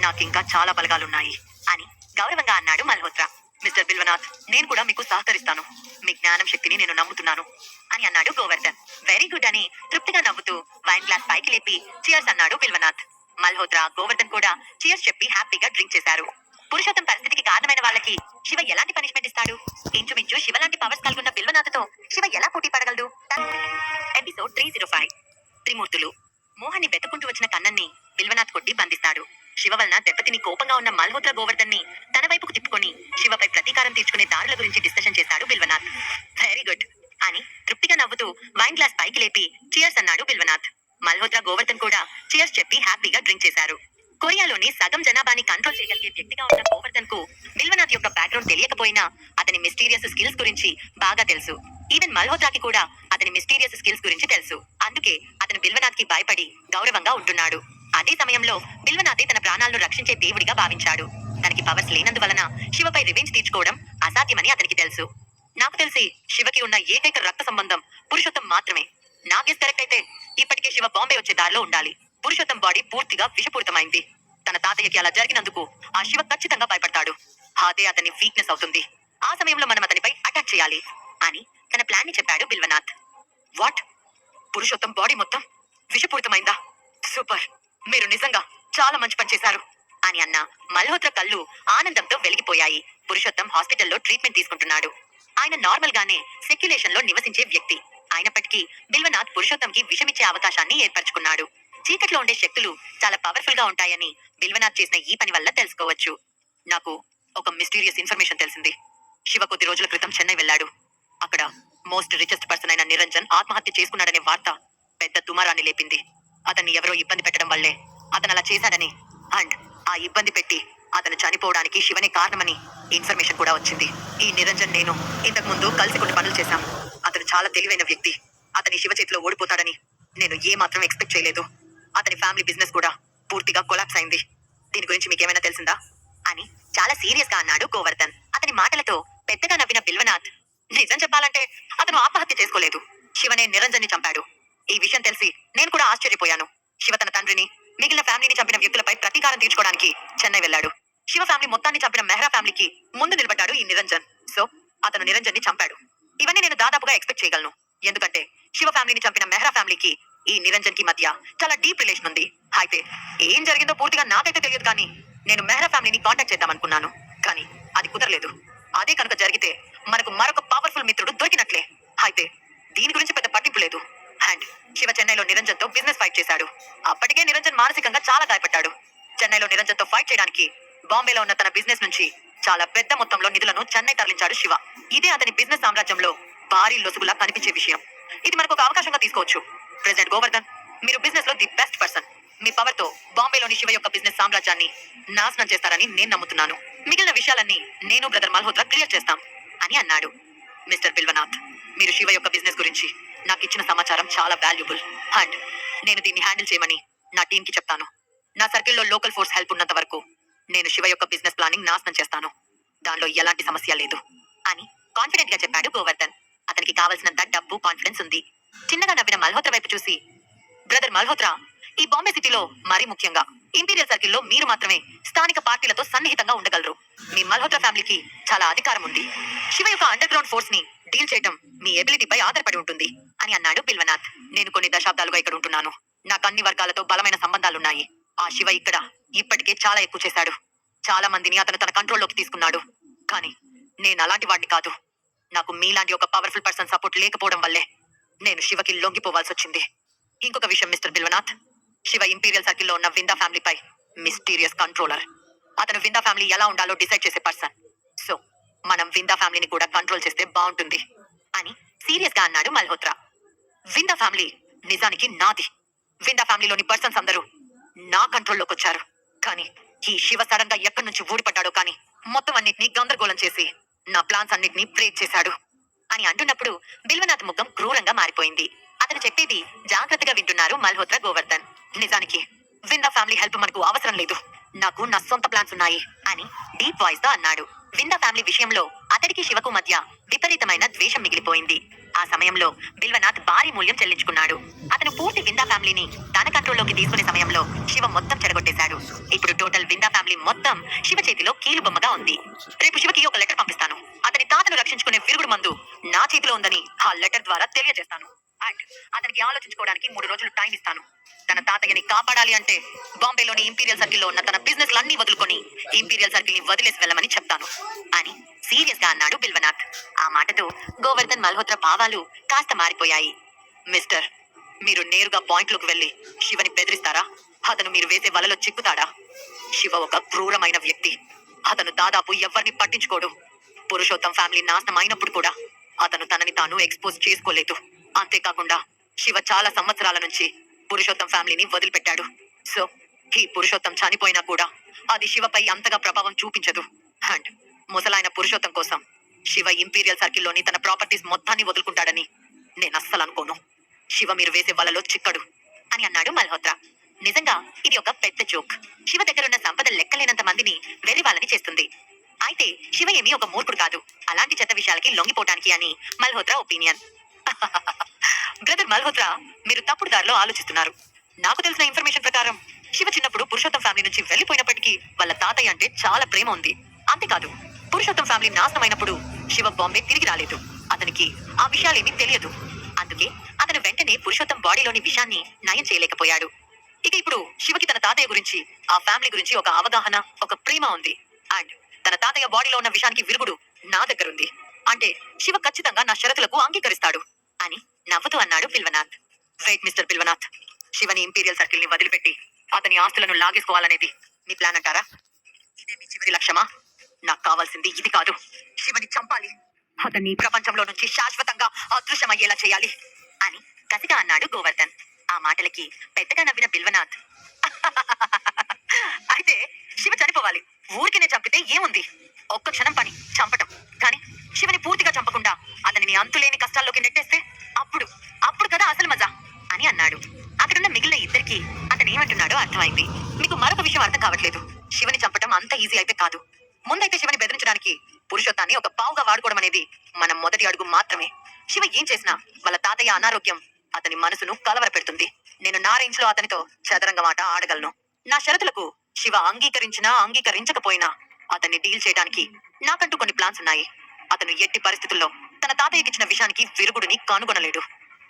నాకింకా చాలా బలగాలున్నాయి అని గౌరవంగా అన్నాడు మల్హోత్రా. మిస్టర్ బిల్వనాథ్, నేను కూడా మీకు సహకరిస్తాను. మీ జ్ఞానం శక్తిని నేను నమ్ముతున్నాను అని అన్నాడు గోవర్ధన్. వెరీ గుడ్ అని తృప్తిగా నవ్వుతూ వైన్ గ్లాస్ పైకి లేపి చియర్స్ అన్నాడు బిల్వనాథ్. మల్హోత్రా, గోవర్ధన్ కూడా చియర్స్ చెప్పి హ్యాపీగా డ్రింక్ చేశారు. పురుషోత్తం పరిస్థితికి కారణమైన వాళ్ళకి శివ ఎలాంటి పనిష్మెంట్ ఇస్తాడు? ఇంచుమించు శివ లాంటి పవర్స్ కలిగిన బిల్వనాథ్తో శివ ఎలా పోటీ పడగలడు? ఎపిసోడ్ 305 త్రిమూర్తులు. మోహన్ని వెతుకుంటూ వచ్చిన కన్నన్ని బిల్వనాథ్ కొట్టి బంధిస్తాడు. శివ వలన దెబ్బతిని కోపంగా ఉన్న మల్హోత్రా గోవర్ధన్ ని తన వైపుకు తిప్పుకొని శివపై ప్రతీకారం తీర్చుకునే దారుల గురించి డిస్కషన్ చేశాడు బిల్వనాథ్. వెరీ గుడ్ అని తృప్తిగా నవ్వుతూ వైన్ గ్లాస్ పైకి లేపి చియర్స్ అన్నాడు బిల్వనాథ్. మల్హోత్రా, గోవర్ధన్ కూడా చియర్స్ చెప్పి హ్యాపీగా డ్రింక్ చేశారు. కొరియాలోని సగం జనాభాని కంట్రోల్ చేయగలిగే వ్యక్తిగా ఉన్న గోవర్ధన్ కు బిల్వనాథ్ యొక్క బ్యాక్గ్రౌండ్ తెలియకపోయినా అతని మిస్టీరియస్ స్కిల్స్ గురించి బాగా తెలుసు. ఈవెన్ మల్హోత్రాకి కూడా అతని మిస్టీరియస్ స్కిల్స్ గురించి తెలుసు. అందుకే అతను బిల్వనాథ్ కి భయపడి గౌరవంగా ఉంటున్నాడు. అదే సమయంలో బిల్వనాథే తన ప్రాణాలను రక్షించే దేవుడిగా భావించాడు. తనకి పవర్స్ లేనందువలన శివపై రివెంజ్ తీర్చుకోవడం అసాధ్యమని అతనికి తెలుసు. నాకు తెలిసి శివకి ఉన్న ఏకైక రక్త సంబంధం పురుషోత్తం మాత్రమే. నా గెస్ కరెక్ట్ అయితే ఇప్పటికే శివ బాంబే వచ్చే దారిలో ఉండాలి. పురుషోత్తం బాడీ పూర్తిగా విషపూరితమైంది. తన తాతయ్యకి అలా జరిగినందుకు ఆ శివ ఖచ్చితంగా భయపడతాడు. అదే అతని వీక్నెస్ అవుతుంది. ఆ సమయంలో మనం అతనిపై అటాక్ చేయాలి అని తన ప్లాన్ ని చెప్పాడు బిల్వనాథ్. వాట్? పురుషోత్తం బాడీ మొత్తం విషపూరితమైందా? సూపర్, మీరు నిజంగా చాలా మంచి పని చేశారు అని అన్న మల్హోత్రా కళ్ళు ఆనందంతో వెలిగిపోయాయి. పురుషోత్తం హాస్పిటల్లో ట్రీట్మెంట్ తీసుకుంటున్నాడు. ఆయన నార్మల్ గానే సెక్యులేషన్ లో నివసించే వ్యక్తి అయినప్పటికీ బిల్వనాథ్ పురుషోత్తంకి విషమిచ్చే అవకాశాన్ని ఏర్పరచుకున్నాడు. చీకట్లో ఉండే శక్తులు చాలా పవర్ఫుల్ గా ఉంటాయని బిల్వనాథ్ చేసిన ఈ పని వల్ల తెలుసుకోవచ్చు. నాకు ఒక మిస్టీరియస్ ఇన్ఫర్మేషన్ తెలిసింది. శివ కొద్ది రోజుల క్రితం చెన్నై వెళ్ళాడు. అక్కడ మోస్ట్ రిచెస్ట్ పర్సన్ అయిన నిరంజన్ ఆత్మహత్య చేసుకున్నాడనే వార్త పెద్ద దుమారాన్ని లేపింది. అతన్ని ఎవరో ఇబ్బంది పెట్టడం వల్లే అతను అలా చేశాడని, అండ్ ఆ ఇబ్బంది పెట్టి అతను చనిపోవడానికి శివనే కారణమని ఇన్ఫర్మేషన్ కూడా వచ్చింది. ఈ నిరంజన్ నేను ఇంతకు ముందు కలిసి కొన్ని పనులు చేశాం. అతను చాలా తెలివైన వ్యక్తి. అతని శివ చేతిలో ఓడిపోతాడని నేను ఏ మాత్రం ఎక్స్పెక్ట్ చేయలేదు. అతని ఫ్యామిలీ బిజినెస్ కూడా పూర్తిగా కొలాప్స్ అయింది. దీని గురించి మీకేమైనా తెలిసిందా అని చాలా సీరియస్ గా అన్నాడు గోవర్ధన్. అతని మాటలతో పెద్దగా నవ్విన బిల్వనాథ్, నిజం చెప్పాలంటే అతను ఆత్మహత్య చేసుకోలేదు. శివనే నిరంజన్ ని చంపాడు. ఈ విషయం తెలిసి నేను కూడా ఆశ్చర్యపోయాను. శివ తన తండ్రిని, మిగిలిన ఫ్యామిలీని చంపిన వ్యక్తులపై ప్రతీకారం తీర్చుకోవడానికి చెన్నై వెళ్ళాడు. శివ ఫ్యామిలీ మొత్తాన్ని చంపిన మెహ్రా ఫ్యామిలీకి ముందు నిలబడ్డాడు ఈ నిరంజన్. సో అతను నిరంజన్ ని చంపాడు. ఇవన్నీ నేను దాదాపుగా ఎక్స్పెక్ట్ చేయగలను. ఎందుకంటే శివ ఫ్యామిలీని చంపిన మెహ్రా ఫ్యామిలీకి ఈ నిరంజన్ కి మధ్య చాలా డీప్ రిలేషన్ ఉంది. అయితే ఏం జరిగిందో పూర్తిగా నాకైతే తెలియదు, కానీ నేను మెహ్రా ఫ్యామిలీని కాంటాక్ట్ చేద్దాం అనుకున్నాను. కానీ అది కుదరలేదు. అదే కనుక జరిగితే మనకు మరొక పవర్ఫుల్ మిత్రుడు దొరికినట్లే. అయితే దీని గురించి పెద్ద పట్టింపు లేదు. అండ్ శివ చెన్నైలో నిరంజన్ తో బిజినెస్ ఫైట్ చేశాడు. అప్పటికే నిరంజన్ మానసికంగా చాలా గాయపడ్డాడు. చెన్నైలో నిరంజన్ తో ఫైట్ చేయడానికి బాంబేలో ఉన్న తన బిజినెస్ నుంచి చాలా పెద్ద మొత్తంలో నిధులను చెన్నై తరలించాడు శివ. ఇదే అతని బిజినెస్ సామ్రాజ్యంలో భారీ లొసుగులా కనిపించే విషయం. ఇది మనకు ఒక అవకాశంగా తీసుకోవచ్చు. ప్రెసిడెంట్ గోవర్ధన్, మీరు బిజినెస్ లో the best person. Me power తో బాంబేలోని శివ యొక్క బిజినెస్ సామ్రాజ్యాన్ని నాశనం చేస్తారని నేను నమ్ముతున్నాను. మిగిలిన విషయాలన్నీ నేను, బ్రదర్ మల్హోత్రా క్లియర్ చేస్తాం అని అన్నాడు. మిస్టర్ బిల్వనాథ్, మీరు శివ యొక్క బిజినెస్ గురించి నాకు ఇచ్చిన సమాచారం చాలా వాల్యుబుల్. అండ్ నేను దీన్ని హ్యాండిల్ చేయమని నా టీం కి చెప్తాను. నా సర్కిల్లో లోకల్ ఫోర్స్ హెల్ప్ ఉన్నంత వరకు నేను శివ యొక్క బిజినెస్ ప్లానింగ్ నాశనం చేస్తాను. దానిలో ఎలాంటి సమస్య లేదు అని కాన్ఫిడెంట్ గా చెప్పాడు గోవర్ధన్. అతనికి కావలసినంత డబ్బు, కాన్ఫిడెన్స్ ఉంది. చిన్నగా నవ్విన మల్హోత్రా వైపు చూసి, బ్రదర్ మల్హోత్రా, ఈ బాంబే సిటీలో మరీ ముఖ్యంగా ఇంపీరియల్ సర్కిల్లో మీరు మాత్రమే స్థానిక పార్టీలతో సన్నిహితంగా ఉండగలరు. మీ మల్హోత్రా ఫ్యామిలీకి చాలా అధికారం ఉంది. శివ యొక్క అండర్ గ్రౌండ్ ఫోర్స్ ని డీల్ చేయడం మీ ఎబిలిటీపై ఆధారపడి ఉంటుంది అని అన్నాడు బిల్వనాథ్. నేను కొన్ని దశాబ్దాలుగా ఇక్కడ ఉంటున్నాను. నాకు అన్ని వర్గాలతో బలమైన సంబంధాలున్నాయి. ఆ శివ ఇక్కడ ఇప్పటికే చాలా ఎక్కువ చేశాడు. చాలా మందిని అతను తన కంట్రోల్లోకి తీసుకున్నాడు. కానీ నేను అలాంటి వాడిని కాదు. నాకు మీలాంటి ఒక పవర్ఫుల్ పర్సన్ సపోర్ట్ లేకపోవడం వల్లే నేను శివకి లొంగిపోవాల్సి వచ్చింది. ఇంకొక విషయం మిస్టర్ బిల్వనాథ్, శివ ఇంపీరియల్ సర్కిల్లో ఉన్న విందా ఫ్యామిలీపై మిస్టీరియస్ కంట్రోలర్. అతను విందా ఫ్యామిలీ ఎలా ఉండాలో డిసైడ్ చేసే పర్సన్. సో మనం విందా ఫ్యామిలీని కూడా కంట్రోల్ చేస్తే బాగుంటుంది అని సీరియస్ గా అన్నాడు మల్హోత్రా. విందా ఫ్యామిలీ నిజానికి నాది. విందా ఫ్యామిలీలోని పర్సన్స్ అందరూ నా కంట్రోల్లోకి వచ్చారు. కానీ ఈ శివ సడన్ గా ఎక్కడి నుంచి ఊడిపడ్డాడో కానీ మొత్తం అన్నిటినీ గందరగోళం చేసి నా ప్లాన్స్ అన్నిటినీ బ్రేక్ చేశాడు అని అంటున్నప్పుడు బిల్వనాథ్ ముఖం క్రూరంగా మారిపోయింది. అతను చెప్పేది జాగ్రత్తగా వింటున్నారు మల్హోత్రా గోవర్ధన్. నిజానికి విందా ఫ్యామిలీ హెల్ప్ మనకు అవసరం లేదు. నాకు నా సొంత ప్లాన్స్ ఉన్నాయి అని డీప్ వాయిస్ తో అన్నాడు. విందా ఫ్యామిలీ విషయంలో అతడికి శివకు మధ్య విపరీతమైన ద్వేషం మిగిలిపోయింది. ఆ సమయంలో బిల్వనాథ్ భారీ మూల్యం చెల్లించుకున్నాడు. అతను పూర్తి విందా ఫ్యామిలీని తన కంట్రోల్లోకి తీసుకునే సమయంలో శివ మొత్తం చెడగొట్టేశాడు. ఇప్పుడు టోటల్ విందా ఫ్యామిలీ మొత్తం శివ చేతిలో కీలు బొమ్మగా ఉంది. రేపు శివకి ఒక లెటర్ పంపిస్తాను. అతని తాతను రక్షించుకునే విరుగుడు మందు నా చేతిలో ఉందని ఆ లెటర్ ద్వారా తెలియజేస్తాను. అండ్ అతనికి ఆలోచించుకోవడానికి 3 రోజులు టైం ఇస్తాను. తన తాతయ్యని కాపాడాలి అంటే బాంబేలోని ఇంపీరియల్ సర్కిల్లో ఉన్న తన బిజినెస్ లన్నీ వదులుకొని ఇంపీరియల్ సర్కిల్ ని వదిలేసి వెళ్ళమని చెప్తాను అని సీరియస్ గా అన్నాడు బిల్వనాథ్. ఆ మాటతో గోవర్ధన్ మల్హోత్రా భావాలు కాస్త మారిపోయాయి. మిస్టర్, మీరు నేరుగా పాయింట్ లోకి వెళ్లి శివని బెదిరిస్తారా? అతను మీరు వేసే వలలో చిక్కుతాడా? శివ ఒక క్రూరమైన వ్యక్తి. అతను దాదాపు ఎవరిని పట్టించుకోడు. పురుషోత్తం ఫ్యామిలీ నాశనం అయినప్పుడు కూడా అతను తనని తాను ఎక్స్పోజ్ చేసుకోలేదు. అంతేకాకుండా శివ చాలా సంవత్సరాల నుంచి పురుషోత్తం ఫ్యామిలీని వదిలిపెట్టాడు. సో ఈ పురుషోత్తం చనిపోయినా కూడా అది శివపై అంతగా ప్రభావం చూపించదు. అండ్ ముసలాయన పురుషోత్తం కోసం శివ ఇంపీరియల్ సర్కిల్లోని తన ప్రాపర్టీస్ మొత్తాన్ని వదులుకుంటాడని నేను అస్సలు అనుకోను. శివ మీరు వేసే వలలో చిక్కడు అని అన్నాడు మల్హోత్రా. నిజంగా ఇది ఒక పెద్ద జోక్. శివ దగ్గరున్న సంపద లెక్కలేనంత మందిని వెర్రి వాళ్ళని చేస్తుంది. అయితే శివ ఏమీ ఒక మూర్ఖుడు కాదు అలాంటి చెత్త విషయాలకి లొంగిపోవటానికి అని మల్హోత్రా ఒపీనియన్. బ్రదర్ మల్హోత్రా, మీరు తప్పుడు దారిలో ఆలోచిస్తున్నారు. నాకు తెలిసిన ఇన్ఫర్మేషన్ ప్రకారం శివ చిన్నప్పుడు పురుషోత్తం ఫ్యామిలీ నుంచి వెళ్లిపోయినప్పటికీ వాళ్ళ తాతయ్య అంటే చాలా ప్రేమ ఉంది. అంతేకాదు పురుషోత్తం ఫ్యామిలీ నాశనం అయినప్పుడు శివ బాంబే తిరిగి రాలేదు. అతనికి ఆ విషయాలేమీ తెలియదు. అందుకే అతను వెంటనే పురుషోత్తం బాడీలోని విషాన్ని నయం చేయలేకపోయాడు. ఇక ఇప్పుడు శివకి తన తాతయ్య గురించి ఆ ఫ్యామిలీ గురించి ఒక అవగాహన, ఒక ప్రేమ ఉంది. అండ్ తన తాతయ్య బాడీలో ఉన్న విషానికి విరుగుడు నా దగ్గర ఉంది. అంటే శివ ఖచ్చితంగా నా షరతులకు అంగీకరిస్తాడు అని నవ్వుతూ అన్నాడు బిల్వనాథ్. వెయిట్ మిస్టర్ బిల్వనాథ్, శివని ఇంపీరియల్ సర్కిల్ ని వదిలిపెట్టి అతని ఆస్తులను లాగేసుకోవాలనేది మీ ప్లాన్ అంటారా? ఇదే మీ చివరి లక్ష్యమా? నాకు కావాల్సింది ఇది కాదు. శివని చంపాలి. అతన్ని ప్రపంచంలో నుంచి శాశ్వతంగా అదృశ్యమయ్యేలా చేయాలి అని కసిగా అన్నాడు గోవర్ధన్. ఆ మాటలకి పెద్దగా నవ్విన బిల్వనాథ్, అయితే శివ చనిపోవాలి. ఊరికినే చంపితే ఏముంది? ఒక్క క్షణం పని చంపటం. కానీ శివని పూర్తిగా చంపకుండా అతనిని అంతులేని కష్టాల్లోకి నెట్టేస్తే అప్పుడు అప్పుడు కదా అసలు మజా అని అన్నాడు. అక్కడున్న మిగిలిన ఇద్దరికి అతను ఏమంటున్నాడో అర్థమైంది. మీకు మరొక విషయం అర్థం కావట్లేదు. శివని చంపటం అంత ఈజీ అయితే కాదు. ముందైతే శివని బెదిరించడానికి పురుషోత్తాన్ని ఒక పావుగా వాడుకోవడం అనేది మన మొదటి అడుగు మాత్రమే. శివ ఏం చేసినా వాళ్ళ తాతయ్య అనారోగ్యం అతని మనసును కలవర పెడుతుంది. నేను నా రేంజ్ లో అతనితో చదరంగ మాట ఆడగలను. నా షరతులకు శివ అంగీకరించినా అంగీకరించకపోయినా అతన్ని డీల్ చేయడానికి నాకంటూ కొన్ని ప్లాన్స్ ఉన్నాయి. అతను ఎట్టి పరిస్థితుల్లో తన తాతయ్యకి ఇచ్చిన విషయానికి విరుగుడిని కనుగొనలేడు.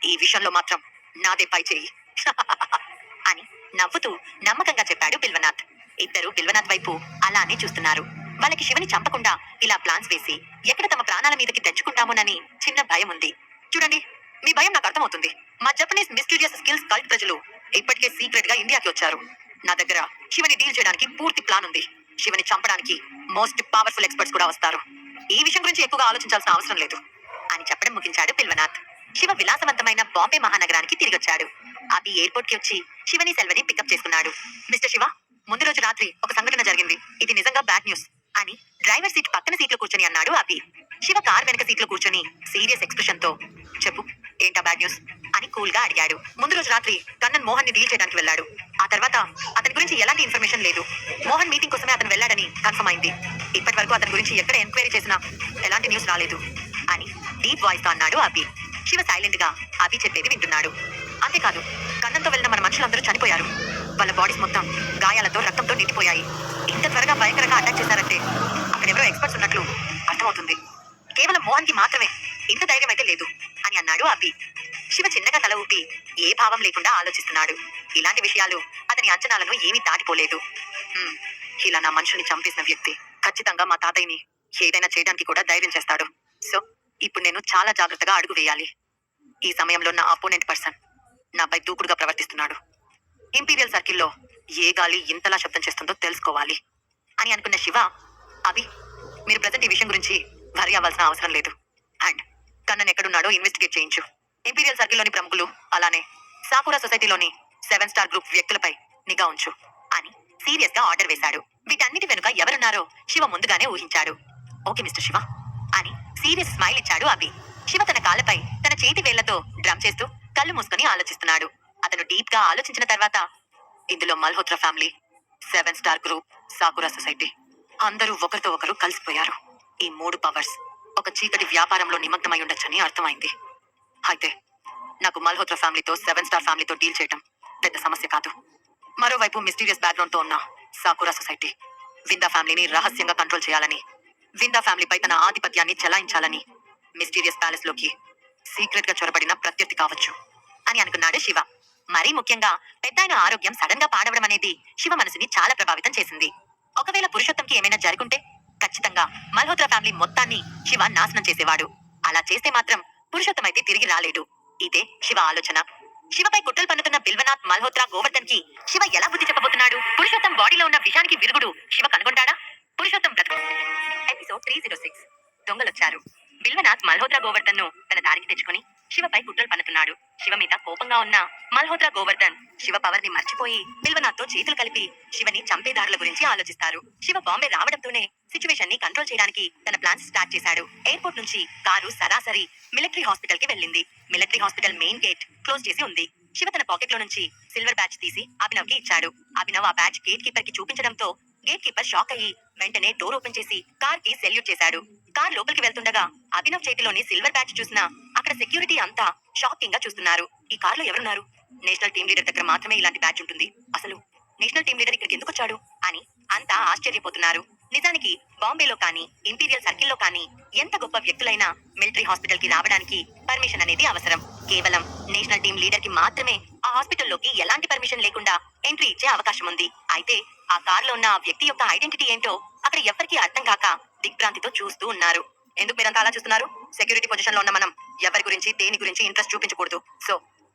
ఈ విషయంలో మాత్రం నాదే పై చేయి అని నవ్వుతూ నమ్మకంగా చెప్పాడు బిల్వనాథ్. ఇద్దరు బిల్వనాథ్ వైపు అలానే చూస్తున్నారు. వాళ్ళకి శివని చంపకుండా ఇలా ప్లాన్స్ వేసి ఎక్కడ తమ ప్రాణాల మీదకి తెచ్చుకుంటామోనని చిన్న భయం ఉంది. చూడండి, మీ భయం నాకు అర్థమవుతుంది. మా జపనీస్ మిస్టీరియస్ స్కిల్స్ కల్ట్ ప్రజలు ఇప్పటికే సీక్రెట్ గా ఇండియాకి వచ్చారు. నా దగ్గర శివని డీల్ చేయడానికి పూర్తి ప్లాన్ ఉంది. శివని చంపడానికి మోస్ట్ పవర్ఫుల్ ఎక్స్పర్ట్స్ కూడా వస్తారు. ఈ విషయం గురించి ఎక్కువగా ఆలోచించాల్సిన అవసరం లేదు అని చెప్పడం ముగించాడు బిల్వనాథ్. శివ విలాసవంతమైన బాంబే మహానగరానికి తిరిగొచ్చాడు. అభి ఎయిర్పోర్ట్ కి వచ్చి శివని సెల్వని పికప్ చేసుకున్నాడు. మిస్టర్ శివ, ముందు రోజు రాత్రి ఒక సంఘటన జరిగింది. ఇది నిజంగా బ్యాడ్ న్యూస్ అని డ్రైవర్ సీట్ పక్కన సీట్లో కూర్చొని అన్నాడు అభి. శివ కార్ వెనక సీట్లో కూర్చొని సీరియస్ ఎక్స్ప్రెషన్ తో చెప్పు, ఏంటా బ్యాడ్ న్యూస్ అని కూల్ గా అడిగాడు. ముందు రోజు రాత్రి కన్నన్ మోహన్ ని డీల్ చేయడానికి వెళ్ళాడు. ఆ తర్వాత అతని గురించి ఎలాంటి ఇన్ఫర్మేషన్ లేదు. మోహన్ మీటింగ్ కోసమే అతను వెళ్ళాడని కన్ఫర్మ్ అయింది. ఇప్పటి వరకు అతని గురించి ఎక్కడ ఎంక్వైరీ చేసినా ఎలాంటి న్యూస్ రాలేదు అని డీప్ వాయిస్ తో అన్నాడు అభి. శివ సైలెంట్ గా అభి చెప్పేది వింటున్నాడు. అంతేకాదు, కన్నంతో వెళ్ళిన మన మనుషులందరూ చనిపోయారు. వాళ్ళ బాడీస్ మొత్తం గాయాలతో రక్తంతో నిండిపోయాయి. ఇంత త్వరగా భయంకరంగా అటాక్ చేశారంటే అక్కడ ఎవరో ఎక్స్పర్ట్స్ ఉన్నట్లు అర్థమవుతుంది. కేవలం మోహన్ కి మాత్రమే ఇంత ధైర్యం అయితే లేదు అని అన్నాడు అభి. శివ చిన్నగా తల ఊపి ఏ భావం లేకుండా ఆలోచిస్తున్నాడు. ఇలాంటి విషయాలు అతని అంచనాలను ఏమీ దాటిపోలేదు. ఇలా నా మనుషుల్ని చంపేసిన వ్యక్తి ఖచ్చితంగా మా తాతయ్యని ఏదైనా చేయడానికి కూడా ధైర్యం చేస్తాడు. సో ఇప్పుడు నేను చాలా జాగ్రత్తగా అడుగు వేయాలి. ఈ సమయంలో నా అపోనెంట్ పర్సన్ నాపై దూకుడుగా ప్రవర్తిస్తున్నాడు. ఇంపీరియల్ సర్కిల్లో ఏ గాలి ఇంతలా శబ్దం చేస్తుందో తెలుసుకోవాలి అని అనుకున్న శివ, అభి, మీరు ప్రజెంట్ ఈ విషయం గురించి వరి అవ్వాల్సిన అవసరం లేదు. అండ్ కన్నన్ ఎక్కడున్నాడో ఇన్వెస్టిగేట్ చేయించు. ఇంపీరియల్ సర్కిల్లోని ప్రముఖులు అలానే సాకురా సొసైటీలోని 7 స్టార్ గ్రూప్ వ్యక్తులపై నిఘా ఉంచు అని సీరియస్ గా ఆర్డర్ వేశాడు. వీటన్నిటి వెనుక ఎవరున్నారో శివ ముందుగానే ఊహించాడు. ఓకే మిస్టర్ శివ అని సీరియస్ స్మైల్ ఇచ్చాడు అభి. శివ తన కాళ్ళపై తన చేతి వేళ్లతో డ్రమ్ చేస్తూ కళ్ళు మూసుకొని ఆలోచిస్తున్నాడు. అతను డీప్ గా ఆలోచించిన తర్వాత, ఇందులో Malhotra family, 7 star group, sakura society అందరూ ఒకరితో ఒకరు కలిసిపోయారు. ఈ 3 పవర్స్ ఒక చీకటి వ్యాపారంలో నిమగ్నమై ఉండొచ్చని అర్థమైంది. అయితే నాకు మల్హోత్రా ఫ్యామిలీతో 7 స్టార్ ఫ్యామిలీతో డీల్ చేయటం పెద్ద సమస్య కాదు. మరోవైపు మిస్టీరియస్ బ్యాక్గ్రౌండ్ తో ఉన్న సాకురా సొసైటీ విందా ఫ్యామిలీని రహస్యంగా కంట్రోల్ చేయాలని, విందా ఫ్యామిలీపై తన ఆధిపత్యాన్ని చెలాయించాలని మిస్టీరియస్ ప్యాలెస్ లోకి సీక్రెట్ గా చొరబడిన ప్రత్యర్థి కావచ్చు అని అనుకున్నాడు శివ. మరీ ముఖ్యంగా పెద్దాయన ఆరోగ్యం సడన్ గా పాడవడం అనేది శివ మనసుని చాలా ప్రభావితం చేసింది. ఒకవేళ పురుషోత్తంకి ఏమైనా జరుగుంటే ఖచ్చితంగా మల్హోత్రా ఫ్యామిలీ మొత్తాన్ని శివ నాశనం చేసేవాడు. అలా చేస్తే మాత్రం పురుషోత్తం అయితే తిరిగి రాలేడు. ఇదే శివ ఆలోచన. శివపై కుట్రలు పన్నుతున్న బిల్వనాథ్, మల్హోత్రా, గోవర్ధన్ కి శివ ఎలా బుద్ధి చెప్పబోతున్నాడు? పురుషోత్తం బాడీలో ఉన్న విషానికి విరుగుడు శివ కనుగొంటాడా? పురుషోత్తం బ్రతుకు ఎపిసోడ్ 306 దొంగలొచ్చారు. బిల్వనాథ్ మల్హోత్రా గోవర్ధన్ ను తన దారికి తెచ్చుకొని శివపై కుట్రలు పన్నుతున్నాడు. శివ మీద కోపంగా ఉన్న మల్హోత్రా, గోవర్ధన్ శివ పవర్ ని మర్చిపోయి బిల్వనాథ్ తో చేతులు కలిపి శివని చంపేదారుల గురించి ఆలోచిస్తారు. శివ బాంబే రావడంతోనే సిచ్యువేషన్ ని కంట్రోల్ చేయడానికి తన ప్లాన్స్ స్టార్ట్ చేశాడు. ఎయిర్పోర్ట్ నుంచి కారు సరాసరి మిలిటరీ హాస్పిటల్ కి వెళ్ళింది. Military hospital main gate close చేసి ఉంది. శివ తన పాకెట్ లో నుంచి సిల్వర్ బ్యాడ్జ్ తీసి అభినవ్ కి ఇచ్చాడు. అభినవ్ ఆ బ్యాడ్జ్ గేట్ కీపర్ కి చూపించడంతో గేట్ కీపర్ షాక్ అయ్యి వెంటనే డోర్ ఓపెన్ చేసి కార్ కి సెల్యూట్ చేశాడు. కార్ లోపలికి వెళ్తుండగా అభినవ్ చేతిలోని సిల్వర్ బ్యాడ్జ్ చూసిన అక్కడ సెక్యూరిటీ అంతా షాకింగ్ గా చూస్తున్నారు. ఈ కార్ లో ఎవరున్నారు? నేషనల్ టీం లీడర్ దగ్గర మాత్రమే ఇలాంటి బ్యాడ్జ్ ఉంటుంది. అసలు నేషనల్ టీం లీడర్ ఇక్కడికి ఎందుకు వచ్చాడు అని అంతా ఆశ్చర్యపోతున్నారు. నిజానికి బాంబేలో కానీ ఇంపీరియల్ సర్కిల్లో కానీ ఎంత గొప్ప వ్యక్తులైనా మిలిటరీ హాస్పిటల్ కి రావడానికి పర్మిషన్ అనేది అవసరం. కేవలం నేషనల్ టీం లీడర్ కి మాత్రమే ఆ హాస్పిటల్లోకి ఎలాంటి పర్మిషన్ లేకుండా ఎంట్రీ ఇచ్చే అవకాశం ఉంది. అయితే ఆ కార్ లో ఉన్న ఆ వ్యక్తి యొక్క ఐడెంటిటీ ఏంటో అక్కడ ఎవరికీ అర్థం కాక దిగ్భ్రాంతితో చూస్తూ ఉన్నారు. ఎందుకు మీరంతా అలా చూస్తున్నారు? సెక్యూరిటీ పొజిషన్ లో ఉన్న మనం ఎవరి గురించి దేని గురించి ఇంట్రెస్ట్ చూపించకూడదు. సో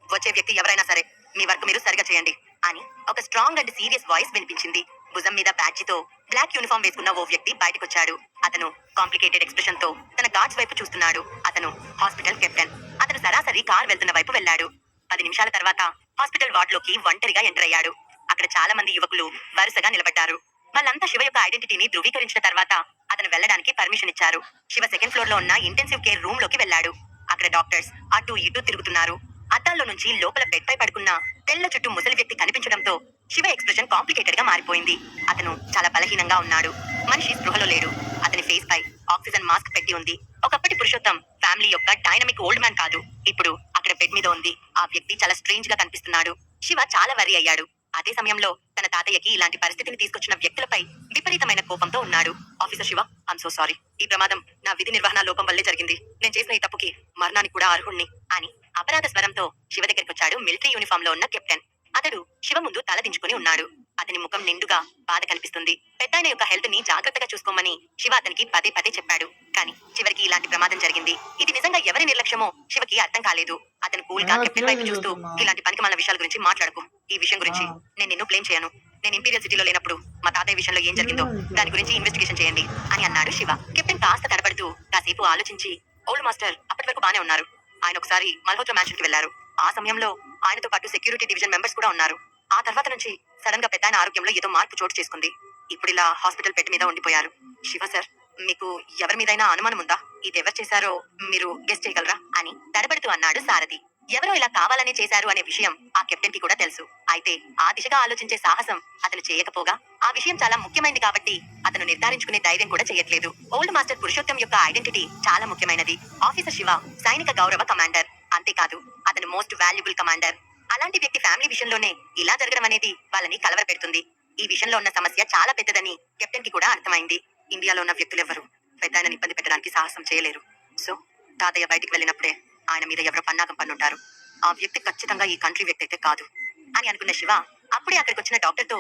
వచ్చే వ్యక్తి ఎవరైనా సరే మీ వర్క్ మీరు సరిగా చేయండి అని ఒక స్ట్రాంగ్ అండ్ సీరియస్ వాయిస్ వినిపించింది. భుజం మీద బ్యాడ్జితో బ్లాక్ యూనిఫామ్ వేసుకున్న ఓ వ్యక్తి బయటకొచ్చాడు. అతను కాంప్లికేటెడ్ ఎక్స్ప్రెషన్ తో తన గార్డ్స్ వైపు చూస్తున్నాడు. అతను హాస్పిటల్ కెప్టెన్. అతను సరాసరి కార్ వెళ్తున్న వైపు వెళ్ళాడు. 10 నిమిషాల తర్వాత హాస్పిటల్ వార్డ్ లోకి ఒంటరిగా ఎంటర్ అయ్యాడు. అక్కడ చాలా మంది యువకులు వరుసగా నిలబడ్డారు. వాళ్ళంతా శివ యొక్క ఐడెంటిటీని ధృవీకరించిన తర్వాత అతను వెళ్ళడానికి పర్మిషన్ ఇచ్చారు. శివ సెకండ్ ఫ్లోర్ లో ఉన్న ఇంటెన్సివ్ కేర్ రూమ్ లోకి వెళ్ళాడు. అక్కడ డాక్టర్స్ అటు ఇటు తిరుగుతున్నారు. అద్దాల్లో నుంచి లోపల బెడ్ పై పడుకున్న తెల్ల చుట్టూ ముసలి వ్యక్తి కనిపించడంతో శివ ఎక్స్ప్రెషన్ కాంప్లికేటెడ్ గా మారిపోయింది. అతను చాలా బలహీనంగా ఉన్నాడు. మనిషి స్పృహలో లేడు. అతని ఫేస్ పై ఆక్సిజన్ మాస్క్ పెట్టి ఉంది. ఒకప్పటి పురుషోత్తం ఫ్యామిలీ యొక్క డైనమిక్ ఓల్డ్ మ్యాన్ కాదు. ఇప్పుడు అక్కడ బెడ్ మీద ఉంది. ఆ వ్యక్తి చాలా స్ట్రేంజ్ గా కనిపిస్తున్నాడు. శివ చాలా వరీ అయ్యాడు. అదే సమయంలో తన తాతయ్యకి ఇలాంటి పరిస్థితిని తీసుకొచ్చిన వ్యక్తులపై విపరీతమైన కోపంతో ఉన్నాడు. Officer Shiva, I'm so sorry. ఈ ప్రమాదం నా విధి నిర్వహణ లోపం వల్లే జరిగింది. నేను చేసిన ఈ తప్పుకి మరణానికి కూడా అర్హుణ్ణి అని అపరాధ స్వరంతో శివ దగ్గరికి వచ్చాడు మిలిటరీ యూనిఫామ్ లో ఉన్న కెప్టెన్. అతడు శివ ముందు తల దించుకుని ఉన్నాడు. అతని ముఖం నిండుగా బాధ కనిపిస్తుంది. పెద్దాయన యొక్క హెల్త్ ని జాగ్రత్తగా చూసుకోమని శివ అతనికి పదే పదే చెప్పాడు. కానీ చివరికి ఇలాంటి ప్రమాదం జరిగింది. ఇది నిజంగా ఎవరి నిర్లక్ష్యమో శివకి అర్థం కాలేదు. అతను కూల్ గా కెప్టెన్ వైపు చూస్తూ, ఇలాంటి పనికిమాలిన విషయాల గురించి మాట్లాడకు. ఈ విషయం గురించి నేను నిన్ను బ్లేమ్ చేయను. నేను ఇంపీరియల్ సిటీలో లేనప్పుడు మా తాతయ్య విషయంలో ఏం జరిగిందో దాని గురించి ఇన్వెస్టిగేషన్ చేయండి అని అన్నాడు శివ. కెప్టెన్ కాస్త తడబడుతూ కాసేపు ఆలోచించి, ఓల్డ్ మాస్టర్ అప్పటి వరకు బానే ఉన్నారు. ఆయన ఒకసారి మల్హోత్రా మ్యాన్షన్ కి వెళ్లారు. ఆ సమయంలో ఆయనతో పాటు సెక్యూరిటీ డివిజన్ మెంబర్స్ కూడా ఉన్నారు. ఆ తర్వాత నుంచి సడన్ గా పెద్దాయన ఆరోగ్యంలో ఏదో మార్పు చోటు చేసుకుంది. ఇప్పుడు ఇలా హాస్పిటల్ బెడ్ మీద ఉండిపోయారు. శివ సార్, మీకు ఎవరి మీదైనా అనుమానం ఉందా? ఇది ఎవరు చేశారో మీరు గెస్ చేయగలరా అని తడబడుతూ అన్నాడు సారథి. ఎవరో ఇలా కావాలనే చేశారు అనే విషయం ఆ కెప్టెన్ కి కూడా తెలుసు. అయితే ఆ దిశగా ఆలోచించే సాహసం అతను చేయకపోగా ఆ విషయం చాలా ముఖ్యమైనది కాబట్టి అతను నిర్ధారించుకునే ధైర్యం కూడా చేయట్లేదు. ఓల్డ్ మాస్టర్ పురుషోత్తం యొక్క ఐడెంటిటీ చాలా ముఖ్యమైనది. ఆఫీసర్ శివ సైనిక గౌరవ కమాండర్. అంతేకాదు అతను మోస్ట్ వాల్యుబుల్ కమాండర్. అలాంటి వ్యక్తి ఫ్యామిలీ విషయంలోనే ఇలా జరగడం అనేది వాళ్ళని కలవరపెడుతుంది. ఈ విషయంలో ఉన్న సమస్య చాలా పెద్దదని కెప్టెన్ కి కూడా అర్థమైంది. ఇండియాలో ఉన్న వ్యక్తులెవ్వరూ పెద్దాయనని ఇబ్బంది పెట్టడానికి సాహసం చేయలేరు. సో తాతయ్య బయటికి వెళ్ళినప్పుడే ఆయన మీద ఎవరో పన్నాగం పన్నుంటారు. ఆ వ్యక్తి ఖచ్చితంగా ఈ కంట్రీ వ్యక్తి అయితే కాదు అని అనుకున్న శివ అప్పుడే అక్కడికి వచ్చిన డాక్టర్ తో,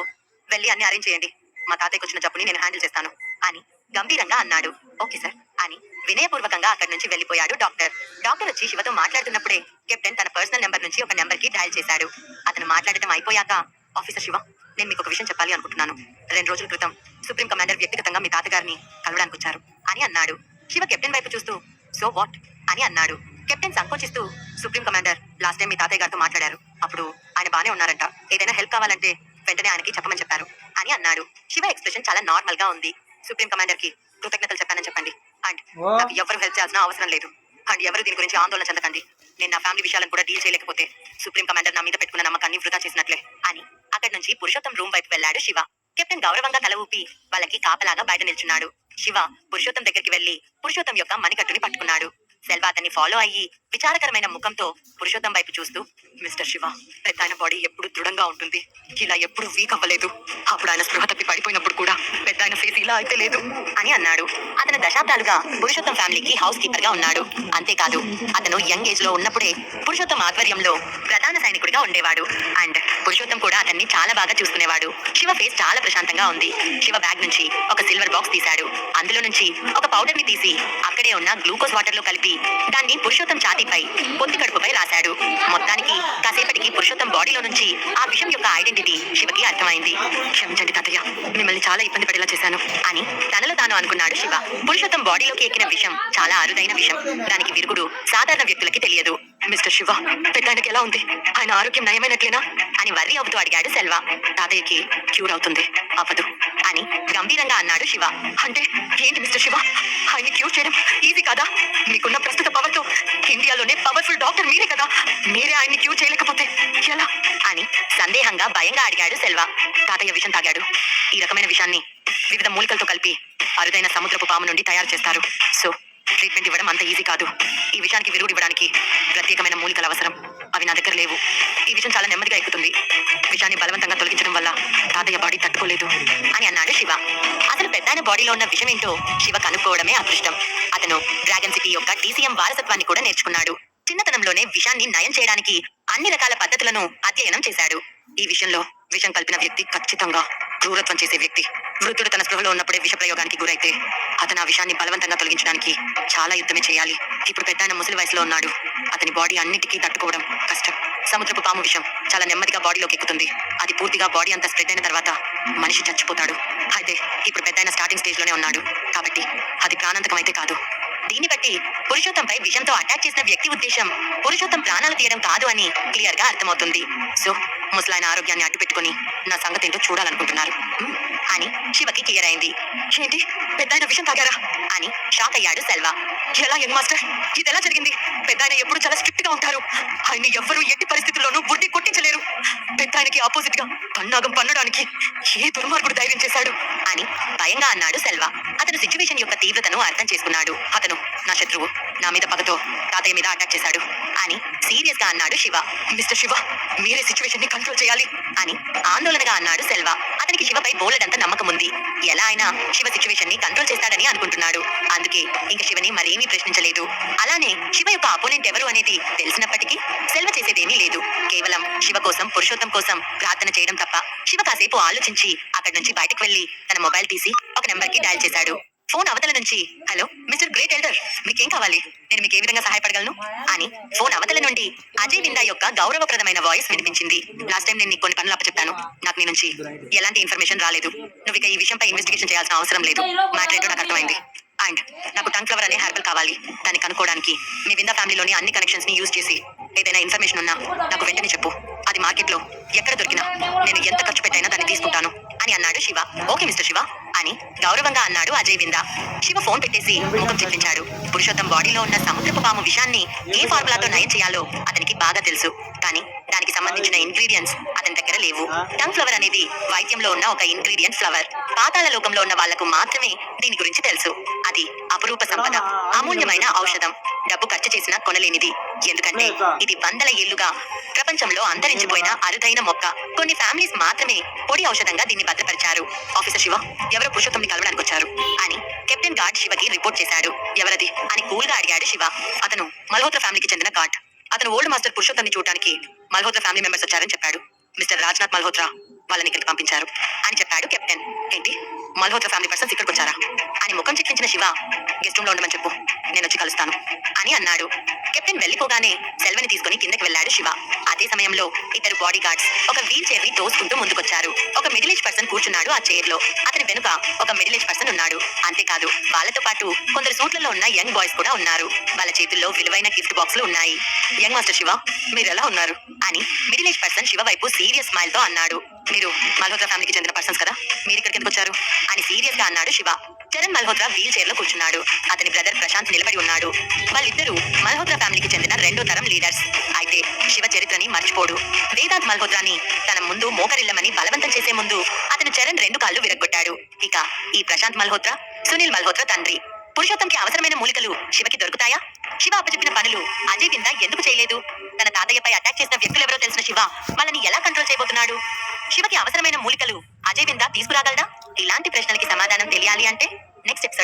వెళ్ళి అన్ని అరేంజ్ చేయండి. మా తాతయ్యకి వచ్చిన జబ్బుని నేను హ్యాండిల్ చేస్తాను అని గంభీరంగా అన్నాడు. ఓకే సార్ అని వినయపూర్వకంగా అక్కడి నుంచి వెళ్లిపోయాడు డాక్టర్. డాక్టర్ వచ్చి శివతో మాట్లాడుతున్నప్పుడే కెప్టెన్ తన పర్సనల్ నెంబర్ నుంచి ఒక నెంబర్ కి డయల్ చేశాడు. అతను మాట్లాడటం అయిపోయాక, ఆఫీసర్ శివ, నేను మీకు ఒక విషయం చెప్పాలి అనుకుంటున్నాను. 2 రోజుల క్రితం సుప్రీం కమాండర్ వ్యక్తిగతంగా మీ తాతగారిని కలవడానికి వచ్చారు అని అన్నాడు. శివ కెప్టెన్ వైపు చూస్తూ, సో వాట్ అని అన్నాడు. కెప్టెన్ సంకోచిస్తూ, సుప్రీం కమాండర్ లాస్ట్ టైం మీ తాతయ్య గారితో మాట్లాడారు. అప్పుడు ఆయన బానే ఉన్నారంట. ఏదైనా హెల్ప్ కావాలంటే వెంటనే ఆయనకి చెప్పమని చెప్పారు అని అన్నాడు. శివ ఎక్స్ప్రెషన్ చాలా నార్మల్ గా ఉంది. సుప్రీం కమాండర్ కి కృతజ్ఞతలు చెప్పానని చెప్పండి. అండ్ నాకు ఎవరు హెల్ప్ చేయాల్సిన అవసరం లేదు. అండ్ ఎవరు దీని గురించి ఆందోళన చెందకండి. నేను నా ఫ్యామిలీ విషయాలను కూడా డీల్ చేయలేకపోతే సుప్రీం కమాండర్ నా మీద పెట్టుకున్న నమ్మకాన్ని వృధా చేసినట్లే అని అక్కడి నుంచి పురుషోత్తం రూమ్ వైపు వెళ్ళాడు శివ. కెప్టెన్ గౌరవంగా తల ఊపి వాళ్ళకి కాపలాగా బయట నిల్చున్నాడు. శివ పురుషోత్తం దగ్గరికి వెళ్లి పురుషోత్తం యొక్క మణికట్టుని పట్టుకున్నాడు. సెల్వా అతన్ని ఫాలో అయ్యి విచారకరమైన ముఖంతో పురుషోత్తం వైపు చూస్తూ, మిస్టర్ శివ, పెద్దాయన బాడీ ఎప్పుడు దృఢంగా ఉంటుంది, ఇలా ఎప్పుడు వీక్ అవ్వలేదు. అప్పుడు ఆయన స్పృహ తప్పి పడిపోయినప్పుడు కూడా పెద్దాయన ఫేస్ ఇలా అయితే లేదు అని అన్నాడు. అతను దశాబ్దాలుగా పురుషోత్తం ఫ్యామిలీకి హౌస్ కీపర్ గా ఉన్నాడు. అంతేకాదు అతను యంగ్ ఏజ్ లో ఉన్నప్పుడే పురుషోత్తం ఆధ్వర్యంలో ప్రధాన సైనికుడిగా ఉండేవాడు. అండ్ పురుషోత్తం కూడా అతన్ని చాలా బాగా చూసుకునేవాడు. శివ ఫేస్ చాలా ప్రశాంతంగా ఉంది. శివ బ్యాగ్ నుంచి ఒక సిల్వర్ బాక్స్ తీశాడు. అందులో నుంచి ఒక పౌడర్ ని తీసి అక్కడే ఉన్న గ్లూకోజ్ వాటర్ లో కలిపి దాన్ని పురుషోత్తం ఛాతీపై పొత్తి కడుపుపై రాశాడు. మొత్తానికి కాసేపటికి పురుషోత్తం బాడీలో నుంచి ఆ విషయం యొక్క ఐడెంటిటీ శివకి అర్థమైంది. క్షమించండి తాతయ్య, మిమ్మల్ని చాలా ఇబ్బంది పడేలా చేశాను అని తనలో తాను అనుకున్నాడు శివ. పురుషోత్తం బాడీలోకి ఎక్కిన విషం చాలా అరుదైన విషం. దానికి విరుగుడు సాధారణ వ్యక్తులకి తెలియదు. మిస్టర్ శివ, పెద్దాయనకి ఎలా ఉంది? ఆయన ఆరోగ్యం నయమైనట్లేనా అని వర్రీ అవుతూ అడిగాడు సెల్వా. తాతయ్యకి క్యూర్ అవుతుంది, అవ్వదు అని గంభీరంగా అన్నాడు శివ. అంటే ఏంటి మిస్టర్ శివ, ఆయన్ని క్యూర్ చేయడం ఈజీ కాదా? మీకున్న ప్రస్తుత పవర్ తో ఇండియాలోనే పవర్ఫుల్ డాక్టర్ మీరే కదా, మీరే ఆయన్ని క్యూర్ చేయలేకపోతే ఎలా అని సందేహంగా భయంగా అడిగాడు సెల్వా. తాతయ్య విషం తాగాడు. ఈ రకమైన విషాన్ని వివిధ మూలికలతో కలిపి అరుదైన సముద్రపు పాము నుండి తయారు చేస్తారు. సో ట్రీట్మెంట్ ఇవ్వడం అంత ఈజీ కాదు. ఈ విషయానికి విరుగుడు ఇవ్వడానికి ప్రత్యేకమైన మూలికలు అవసరం. అవి నా దగ్గర లేవు. ఈ విషయం చాలా నెమ్మదిగా ఎక్కుతుంది. విషయాన్ని బలవంతంగా తొలగించడం వల్ల తాతయ్య బాడీ తట్టుకోలేదు అని అన్నాడు శివ. అతను పెద్దాయన బాడీలో ఉన్న విషయం ఏంటో శివ కనుక్కోవడమే అదృష్టం. అతను డ్రాగన్ సిటీ యొక్క DCM వారసత్వాన్ని కూడా నేర్చుకున్నాడు. చిన్నతనంలోనే విషాన్ని నయం చేయడానికి అన్ని రకాల పద్ధతులను అధ్యయనం చేశాడు. ఈ విషయంలో విషం కలిపిన వ్యక్తి ఖచ్చితంగా క్రూరత్వం చేసే వ్యక్తి. వృద్ధుడు తన స్పృహలో ఉన్నప్పుడే విష ప్రయోగానికి గురైతే అతను ఆ విషయాన్ని బలవంతంగా తొలగించడానికి చాలా యుద్ధమే చేయాలి. ఇప్పుడు పెద్దాయన ముసలి వయసులో ఉన్నాడు. అతని బాడీ అన్నిటికీ తట్టుకోవడం కష్టం. సముద్రపు పాము విషం చాలా నెమ్మదిగా బాడీలోకి ఎక్కుతుంది. అది పూర్తిగా బాడీ అంతా స్ప్రెడ్ అయిన తర్వాత మనిషి చచ్చిపోతాడు. అయితే ఇప్పుడు పెద్దాయన స్టార్టింగ్ స్టేజ్ లోనే ఉన్నాడు కాబట్టి అది ప్రాణాంతకం అయితే కాదు. దీన్ని బట్టి పురుషోత్తంపై విషంతో అటాక్ చేసిన వ్యక్తి ఉద్దేశం పురుషోత్తం ప్రాణాలు తీయడం కాదు అని క్లియర్ గా అర్థమవుతుంది. సో ముసలాయన ఆరోగ్యాన్ని అడ్డు పెట్టుకుని నా సంగతి ఏంటో చూడాలనుకుంటున్నారు అని శివకి క్లియర్ అయింది. ఏంటి, పెద్దాయన విషం తాగారా అని షాక్ అయ్యాడు సెల్వా. ఎలా యంగ్ మాస్టర్, ఇది ఎలా జరిగింది? పెద్దాయన ఎప్పుడు చాలా స్ట్రిక్ట్ గా ఉంటారు. ఆయన్ని ఎవ్వరూ ఎట్టి పరిస్థితుల్లోనూ బుద్ధి కొట్టించలేరు. పెద్దాయనకి ఆపోజిట్ గా పన్నాగం పన్నడానికి ఏ దుర్మార్గుడు ధైర్యం చేశాడు అని భయంగా అన్నాడు సెల్వా. అతను సిచ్యువేషన్ యొక్క తీవ్రతను అర్థం చేసుకున్నాడు. అతను నా శత్రువు, నా మీద పగతో తాతయ్య మీద అటాక్ చేశాడు అని సీరియస్ గా అన్నాడు శివ. మిస్టర్ శివ, మీరే సిచ్యువేషన్ ని కంట్రోల్ చేయాలి అని ఆందోళనగా అన్నాడు సెల్వా. అతనికి శివపై బోలెడంత నమ్మకం ఉంది. ఎలా అయినా శివ సిచ్యువేషన్ ని కంట్రోల్ చేస్తాడని అనుకుంటున్నాడు. అందుకే ఇంక శివని మరేమీ ప్రశ్నించలేదు. అలానే శివ యొక్క అపోనెంట్ ఎవరు అనేది తెలిసినప్పటికీ సెల్వ చేసేదేమీ లేదు. కేవలం శివ కోసం, పురుషోత్తం కోసం ప్రార్థన చేయడం తప్ప. శివ కాసేపు ఆలోచించి అక్కడి నుంచి బయటకు వెళ్లి తన మొబైల్ తీసి ఒక నెంబర్ కి డయల్ చేశాడు. ఫోన్ అవతల నుంచి, హలో మిస్టర్ గ్రేట్ ఎల్డర్, మీకేం కావాలి, నేను మీకు ఏ విధంగా సహాయపడగలను అని ఫోన్ అవతల నుండి అజయ్ విందా యొక్క గౌరవప్రదమైన వాయిస్ వినిపించింది. లాస్ట్ టైం నేను నీకు కొన్ని పనులు అప్పచెప్పాను. నాకు నీ నుంచి ఎలాంటి ఇన్ఫర్మేషన్ రాలేదు. నువ్వు ఇక ఈ విషయంపై ఇన్వెస్టిగేషన్ చేయాల్సిన అవసరం లేదు. మ్యాటర్ ఏంటో నాకు అర్థమైంది. అండ్ నాకు టంగ్ ఫ్లవర్ అనే హెర్బల్ కావాలి. దాన్ని కనుక్కోవడానికి మీ విందా ఫ్యామిలీలోని అన్ని కనెక్షన్స్ ని యూజ్ చేసి ఏదైనా ఇన్ఫర్మేషన్ ఉన్నా నాకు వెంటనే చెప్పు. అది మార్కెట్ లో ఎక్కడ దొరికినా నేను ఎంత ఖర్చు పెట్టైనా దాన్ని తీసుకుంటాను అని అన్నాడు శివ. ఓకే మిస్టర్ శివ అని గౌరవంగా అన్నాడు అజయ్ విందా. శివ ఫోన్ పెట్టేసి ముఖం చిట్లించాడు. పురుషోత్తం బాడీలో ఉన్న సముద్రపు పాము విషాన్ని ఏ ఫార్ములాతో నయం చేయాలో అతనికి బాగా తెలుసు. కానీ దానికి సంబంధించిన ఇంగ్రీడియంట్స్ అతని దగ్గర లేవు. టంగ్ ఫ్లవర్ అనేది వైద్యంలో ఉన్న ఒక ఇంగ్రీడియంట్ ఫ్లవర్. పాతాళ లోకంలో ఉన్న వాళ్లకు మాత్రమే దీని గురించి తెలుసు. అది అపురూప సంపద, అమూల్యమైన ఔషధం. డబ్బు ఖర్చు చేసినా కొనలేనిది. ఎందుకంటే ఇది వందల ఏళ్లుగా ప్రపంచంలో అంతరించిపోయిన అరుదైన మొక్క. కొన్ని ఫ్యామిలీస్ మాత్రమే పొడి ఔషధంగా దీన్ని భద్రపరిచారు. ఆఫీసర్ శివ, ఎవరో పురుషోత్తంని కలవడానికి వచ్చారు అని కెప్టెన్ గార్డ్ శివకి రిపోర్ట్ చేశాడు. ఎవరది అని కూల్ గా అడిగాడు శివ. అతను మల్హోత్రా ఫ్యామిలీకి చెందిన గార్డ్. అతను ఓల్డ్ మాస్టర్ పురుషోత్తంని చూడడానికి మల్హోత్రా ఫ్యామిలీ మెంబర్స్ వచ్చారని చెప్పాడు. మిస్టర్ రాజ్నాథ్ మల్హోత్రా వాళ్ళని ఇక్కడికి పంపించారు అని చెప్పాడు కెప్టెన్. ఏంటి, మల్హోత్రా ఫ్యామిలీ పర్సన్స్ ఇక్కడికి వచ్చారా అని ముఖం చిట్లించిన శివ, గెస్ట్ రూమ్ లో ఉండమని చెప్పు, నేను వచ్చి కలుస్తాను అని అన్నాడు. కెప్టెన్ వెళ్లిపోగానే సెల్వని తీసుకుని కిందకి వెళ్లాడు శివ. అదే సమయంలో ఇద్దరు బాడీ గార్డ్స్ ఒక వీల్ చైర్ ని తోసుకుంటూ ముందుకొచ్చారు. ఒక మిడిల్ ఏజ్ పర్సన్ కూర్చున్నాడు ఆ చైర్ లో. అతని వెనుక ఒక మిడిల్ ఏజ్ పర్సన్ ఉన్నాడు. అంతేకాదు వాళ్ళతో పాటు కొందరు సూట్లలో ఉన్న యంగ్ బాయ్స్ కూడా ఉన్నారు. వాళ్ళ చేతుల్లో విలువైన గిఫ్ట్ బాక్సులు ఉన్నాయి. యంగ్ మాస్టర్ శివ, మీరు ఎలా ఉన్నారు అని మిడిల్ ఏజ్ పర్సన్ శివ వైపు సీరియస్ స్మైల్ తో అన్నాడు. మీరు మల్హోత్రా ఫ్యామిలీకి చెందిన పర్సన్స్ కదా, మీరు ఇక్కడికి ఎందుకు వచ్చారు అని సీరియస్ గా అన్నాడు శివ. చరణ్ మల్హోత్రా వీల్ చైర్ లో కూర్చున్నాడు. అతని బ్రదర్ ప్రశాంత్ నిలబడి ఉన్నాడు. వాళ్ళిద్దరూ మల్హోత్రా ఫ్యామిలీకి చెందిన రెండో తరం లీడర్స్. అయితే శివ చరిత్రని మర్చిపోడు. వేదాంత్ మల్హోత్రాని తన ముందు మోకరిల్లమని బలవంతం చేసే ముందు అతను చరణ్ 2 కాళ్ళు విరగ్గొట్టాడు. ఇక ఈ ప్రశాంత్ మల్హోత్రా సునీల్ మల్హోత్రా తండ్రి. పురుషోత్తంకి అవసరమైన మూలికలు శివకి దొరుకుతాయా? శివ అప్పచెప్పిన పనులు అజయ్ విందా ఎందుకు చేయలేదు? తన తాతయ్యపై అటాక్ చేసిన వ్యక్తులెవరో తెలిసిన శివ వాళ్ళని ఎలా కంట్రోల్ చేయబోతున్నాడు? శివకి అవసరమైన మూలికలు అజయ్ విందా తీసుకురాగలడా? ఇలాంటి ప్రశ్నలకి సమాధానం తెలియాలి అంటే నెక్స్ట్ ఎపిసోడ్